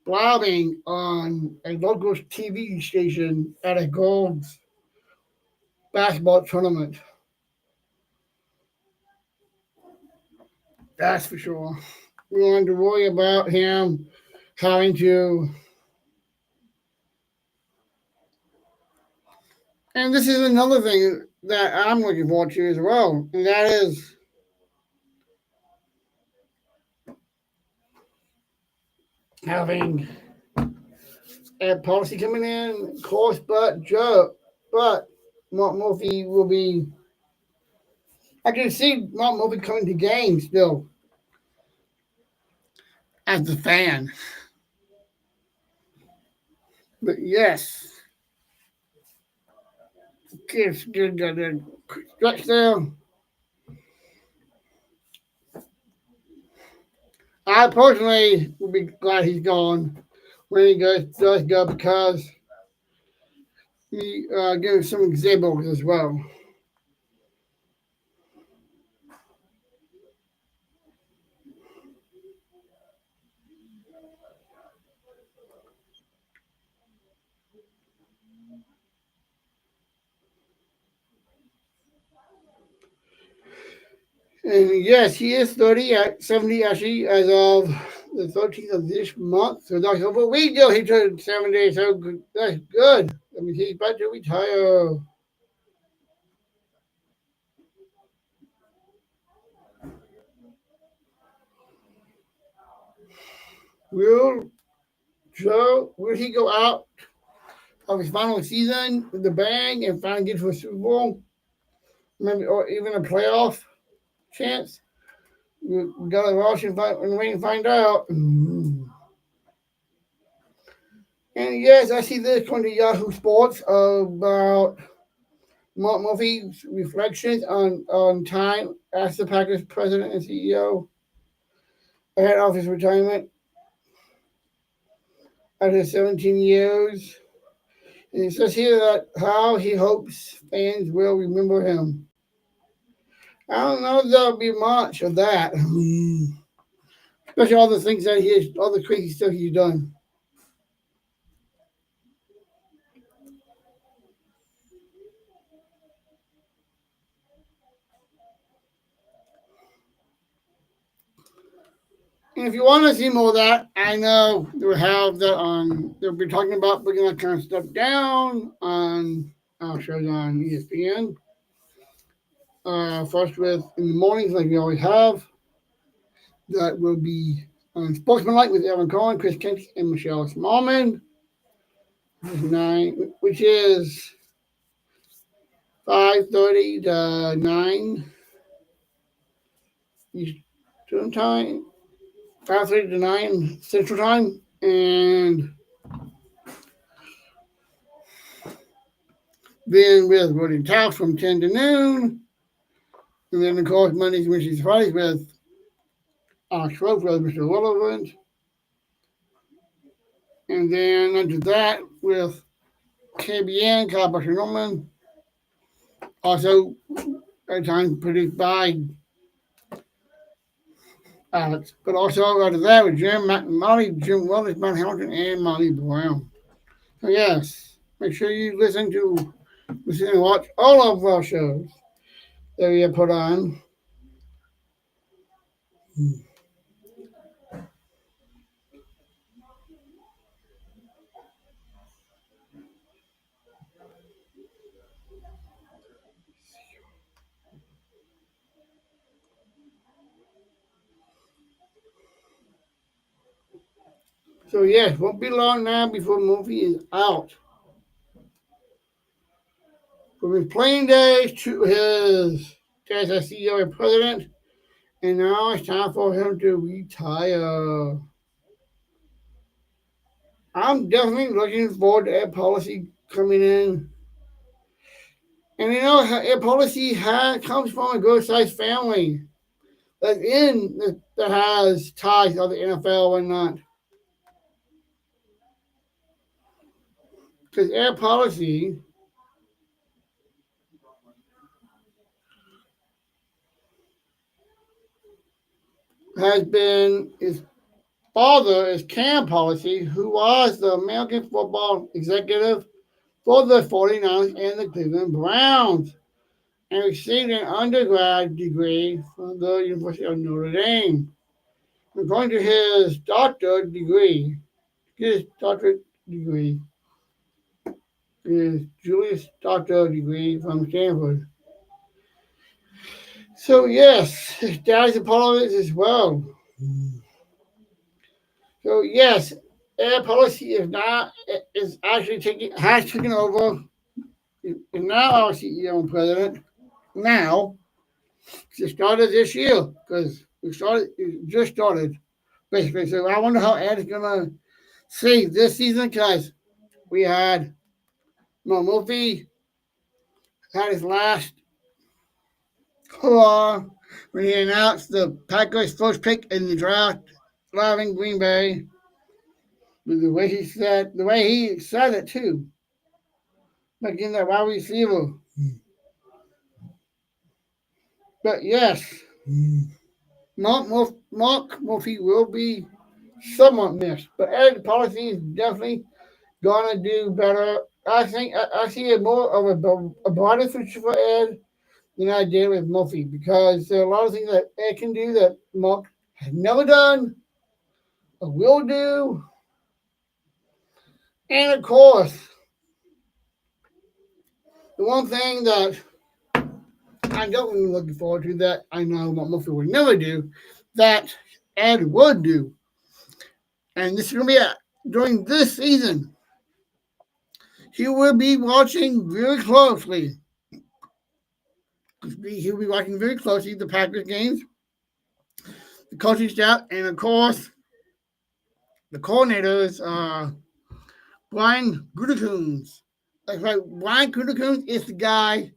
blabbing on a local TV station at a girls basketball tournament. That's for sure. We don't have to worry about him having to. And this is another thing that I'm looking forward to as well, and that is having a policy coming in, of course, but Mark Murphy will be. I can see Mark Murphy coming to games still as a fan. But yes, good stretch there. I personally would be glad he's gone when he does go because he gives some examples as well. And yes, he is 30 at 70 actually as of the 13th of this month. So that's over a week ago he turned 70. So that's good. I mean, he's about to retire. Will will he go out of his final season with the bang and finally get to a Super Bowl? Maybe or even a playoff chance? We got to watch and wait and find out. And yes, I see this from the Yahoo Sports about Mark Murphy's reflections on time as the Packers president and CEO ahead of his retirement after 17 years. And it says here that how he hopes fans will remember him. I don't know if there'll be much of that. Especially all the things that all the crazy stuff he's done. And if you want to see more of that, I know they'll have that on. They'll be talking about bringing that kind of stuff down on our shows on ESPN. First with in the mornings, like we always have. That will be on Sportsmanlike with Evan Cohen, Chris Kent, and Michelle Smallman. Which is 5:30 to 9 Eastern time, 5:30 to 9 Central time, and then with Woody Taft from 10 to noon, and then of course Mondays, Wednesdays, Fridays with Alex Rose with Mr. Relevant, and then after that with KBN, Kyle Buster Norman, also at times produced by Alex, but also after that with Jim Molly, Jim Willis, Mount Hamilton, and Molly Brown. So yes, make sure you listen and watch all of our shows that we have put on. So yes, won't be long now before the movie is out. From his playing days to his days as CEO and president, and now it's time for him to retire. I'm definitely looking forward to Ed Policy coming in. And you know, Ed Policy comes from a good sized family that has ties to the NFL and not. Because Ed Policy has been his father is Cam Policy, who was the American football executive for the 49ers and the Cleveland Browns, and received an undergrad degree from the University of Notre Dame. According to his doctorate degree, his Julius Doctor degree from Stanford. So yes, his dad is a part of it as well. So yes, Air Policy is actually taken over. Is now our CEO and president. Now, it started this year because it just started basically. So I wonder how Ed is gonna see this season because we had Murphy had his last hurrah when he announced the Packers' first pick in the draft, driving Green Bay. The way he said it too, like in that wide receiver. But yes, Mark Murphy will be somewhat missed, but Ed Policy is definitely gonna do better. I see it more of a brighter future for Ed than I did with Murphy because there are a lot of things that Ed can do that Mark has never done or will do. And of course, the one thing that I'm definitely looking forward to that I know what Murphy would never do, that Ed would do. And this is going to be during this season. He will be watching very closely. He'll be watching very closely the Packers games, the coaching staff, and of course, the coordinators, Brian Gutekunst. That's right, Brian Gutekunst is the guy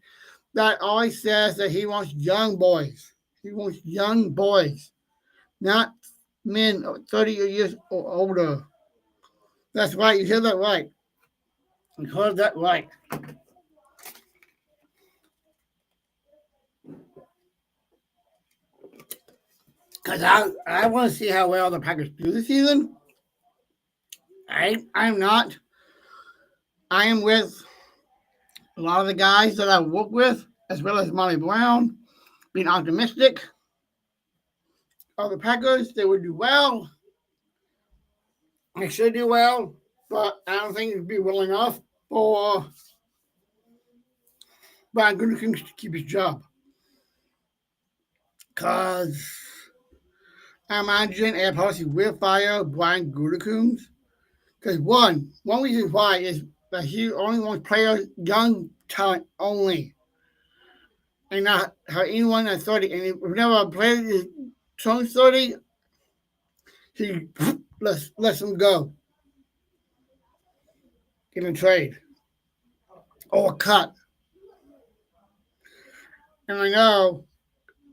that always says that he wants young boys. He wants young boys, not men 30 years or older. That's right. You heard that right. You heard that right. Because I want to see how well the Packers do this season. I'm not. I am with a lot of the guys that I work with, as well as Molly Brown, being optimistic the Packers, they would do well. They should do well, but I don't think it'd be well enough for Brian Gutekunst to keep his job. Because I imagine Air Policy will fire Brian Gutekunst. Because one reason why is that he only wants players, young talent only, and not have anyone at 30. And if whenever a player turns 30, he lets him go in a trade or a cut. And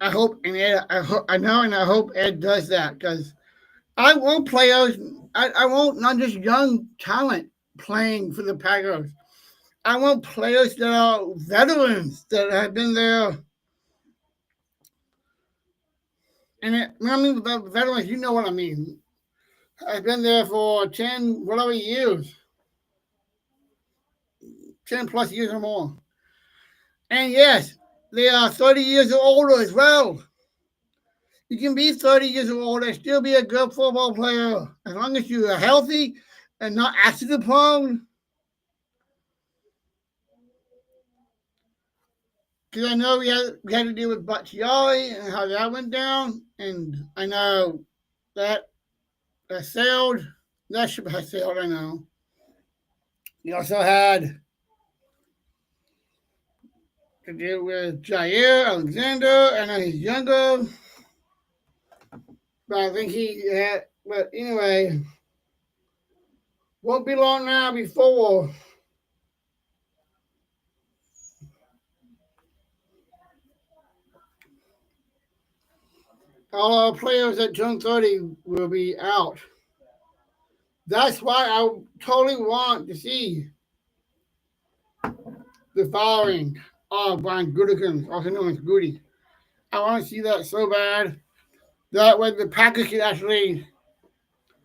I hope, and Ed, I hope Ed does that because I want players. I want not just young talent playing for the Packers. I want players that are veterans that have been there. And when I mean about veterans, you know what I mean. I've been there for 10, whatever years, 10 plus years or more. And yes, they are 30 years or older as well. You can be 30 years old and still be a good football player as long as you are healthy and not accident prone. Because I know we had to deal with Batshuayi and how that went down, and I know that sailed. That ship has sailed, I know. We also had to deal with Jair Alexander. I know he's younger, but I think he had. But anyway, won't be long now before all our players that turn 30 will be out. That's why I totally want to see the firing of Brian Gutekunst, also known as Goody. I want to see that so bad. That way the Packers can actually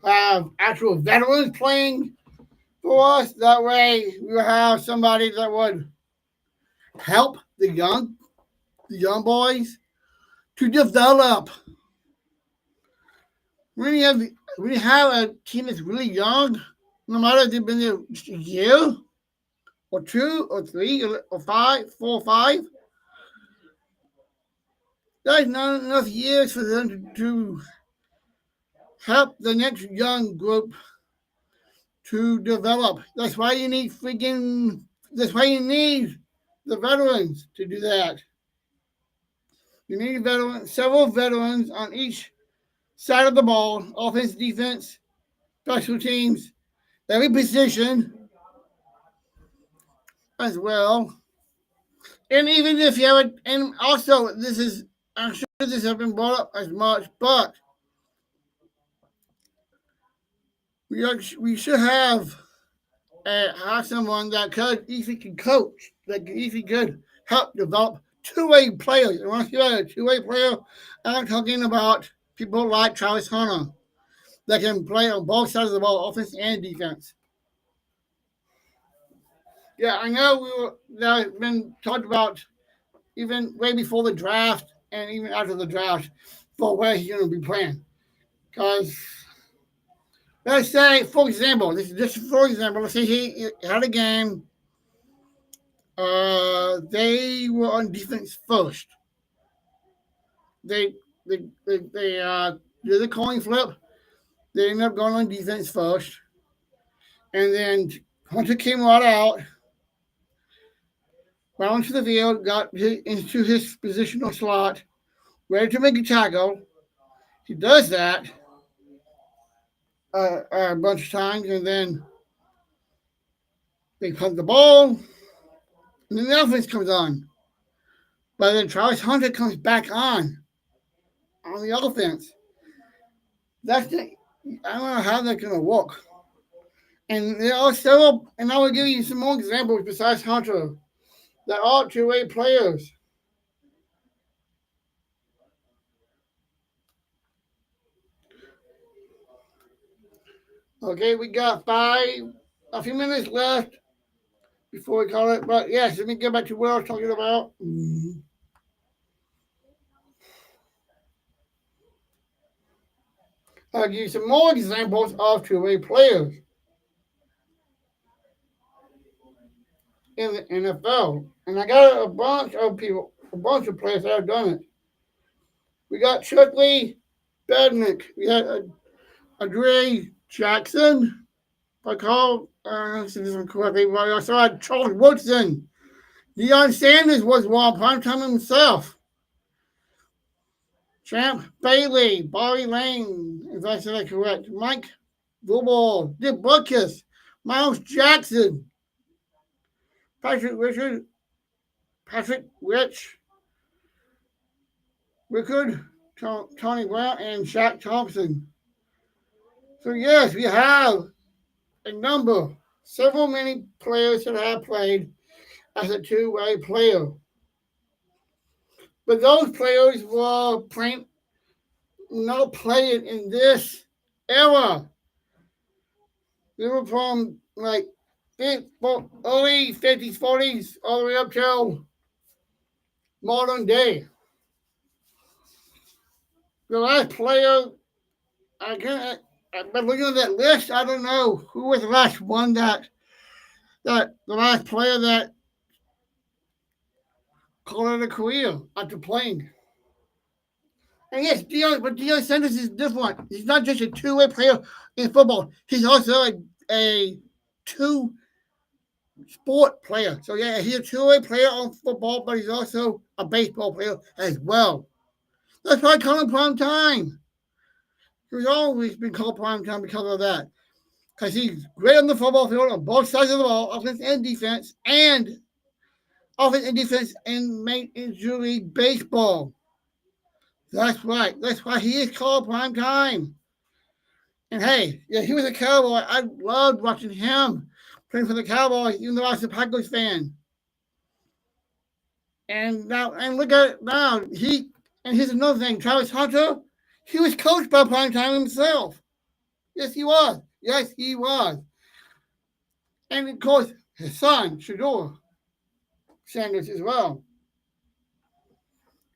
have actual veterans playing for us. That way we will have somebody that would help the young boys to develop. When you have a team that's really young, no matter if they've been there just a year or 2 or 3 or 5, 4 or 5, that's not enough years for them to help the next young group to develop. That's why you need that's why you need the veterans to do that. You need several veterans on each side of the ball, offense, defense, special teams, every position as well. And even if you have and also I'm sure this hasn't been brought up as much, but we should have someone that could easily coach, that easily could help develop two-way players. And when I say a two-way player, I'm talking about people like Travis Hunter that can play on both sides of the ball, offense and defense. Yeah, I know that's been talked about even way before the draft and even after the draft for where he's going to be playing. Because let's say, for example, let's say he had a game. They were on defense first. They did the coin flip. They ended up going on defense first, and then Hunter came right out, went onto the field, got into his positional slot, ready to make a tackle. He does that a bunch of times, and then they punt the ball, and then the offense comes on. But then Travis Hunter comes back on the offense. I don't know how that's going to work. And there are several, and I will give you some more examples besides Hunter that are two-way players. Okay, we got a few minutes left before we call it. But yes, let me get back to what I was talking about. I'll give you some more examples of two-way players in the NFL. And I got a bunch of players that have done it. We got Chuckley Bednick. We had Adre Jackson. If I call this one correctly, but I also had Charles Woodson. Deion Sanders was one primetime himself. Champ Bailey, Bobby Lane, if I said that correct. Mike Vubal, Dick Butkus, Miles Jackson, Patrick Richard, Patrick Rich, Rickard, Tony Brown, and Shaq Thompson. So yes, we have a number, several many players that have played as a two-way player. But those players were not playing in this era. They were from like early 50s, 40s, all the way up till modern day. The last player, but looking at that list, I don't know who was the last one that the last player that called it a career after playing. And yes, Deion Sanders is different. He's not just a two-way player in football. He's also a two-sport player. So yeah, he's a two-way player on football, but he's also a baseball player as well. That's why I call him prime time. He's always been called prime time because of that. Because he's great on the football field on both sides of the ball, offense and defense, and in Major League Baseball. That's right. That's why he is called prime time. And hey, yeah, he was a Cowboy. I loved watching him playing for the Cowboys, even though I was a Packers fan. And look at it now. And here's another thing. Travis Hunter, he was coached by prime time himself. Yes, he was. Yes, he was. And of course, his son, Shador Sanders, as well.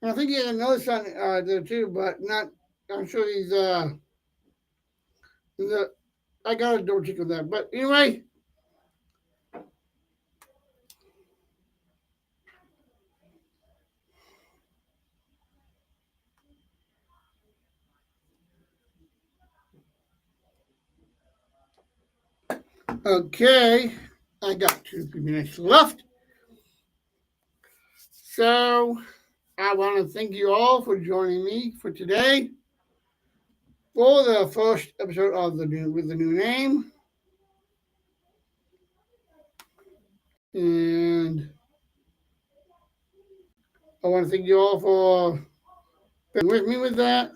And I think he had another son there too, but I'm sure he's I gotta double check on that. But anyway, okay, I got 2 minutes left. So I want to thank you all for joining me for today for the first episode of with the new name. And I want to thank you all for being with me with that,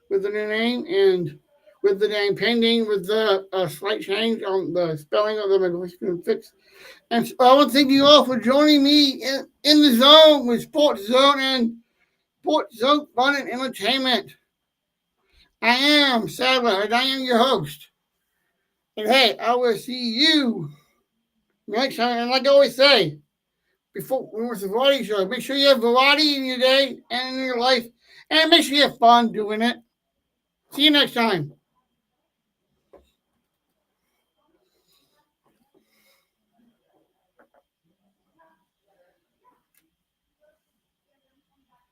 with the new name, and with the name pending, with the slight change on the spelling of the Mexican fix. And so I want to thank you all for joining me in the zone with Sports Zone and Sports Zone Fun and Entertainment. I am Sadler, and I am your host. And hey, I will see you next time. And like I always say, before when it's a variety show, make sure you have variety in your day and in your life, and make sure you have fun doing it. See you next time.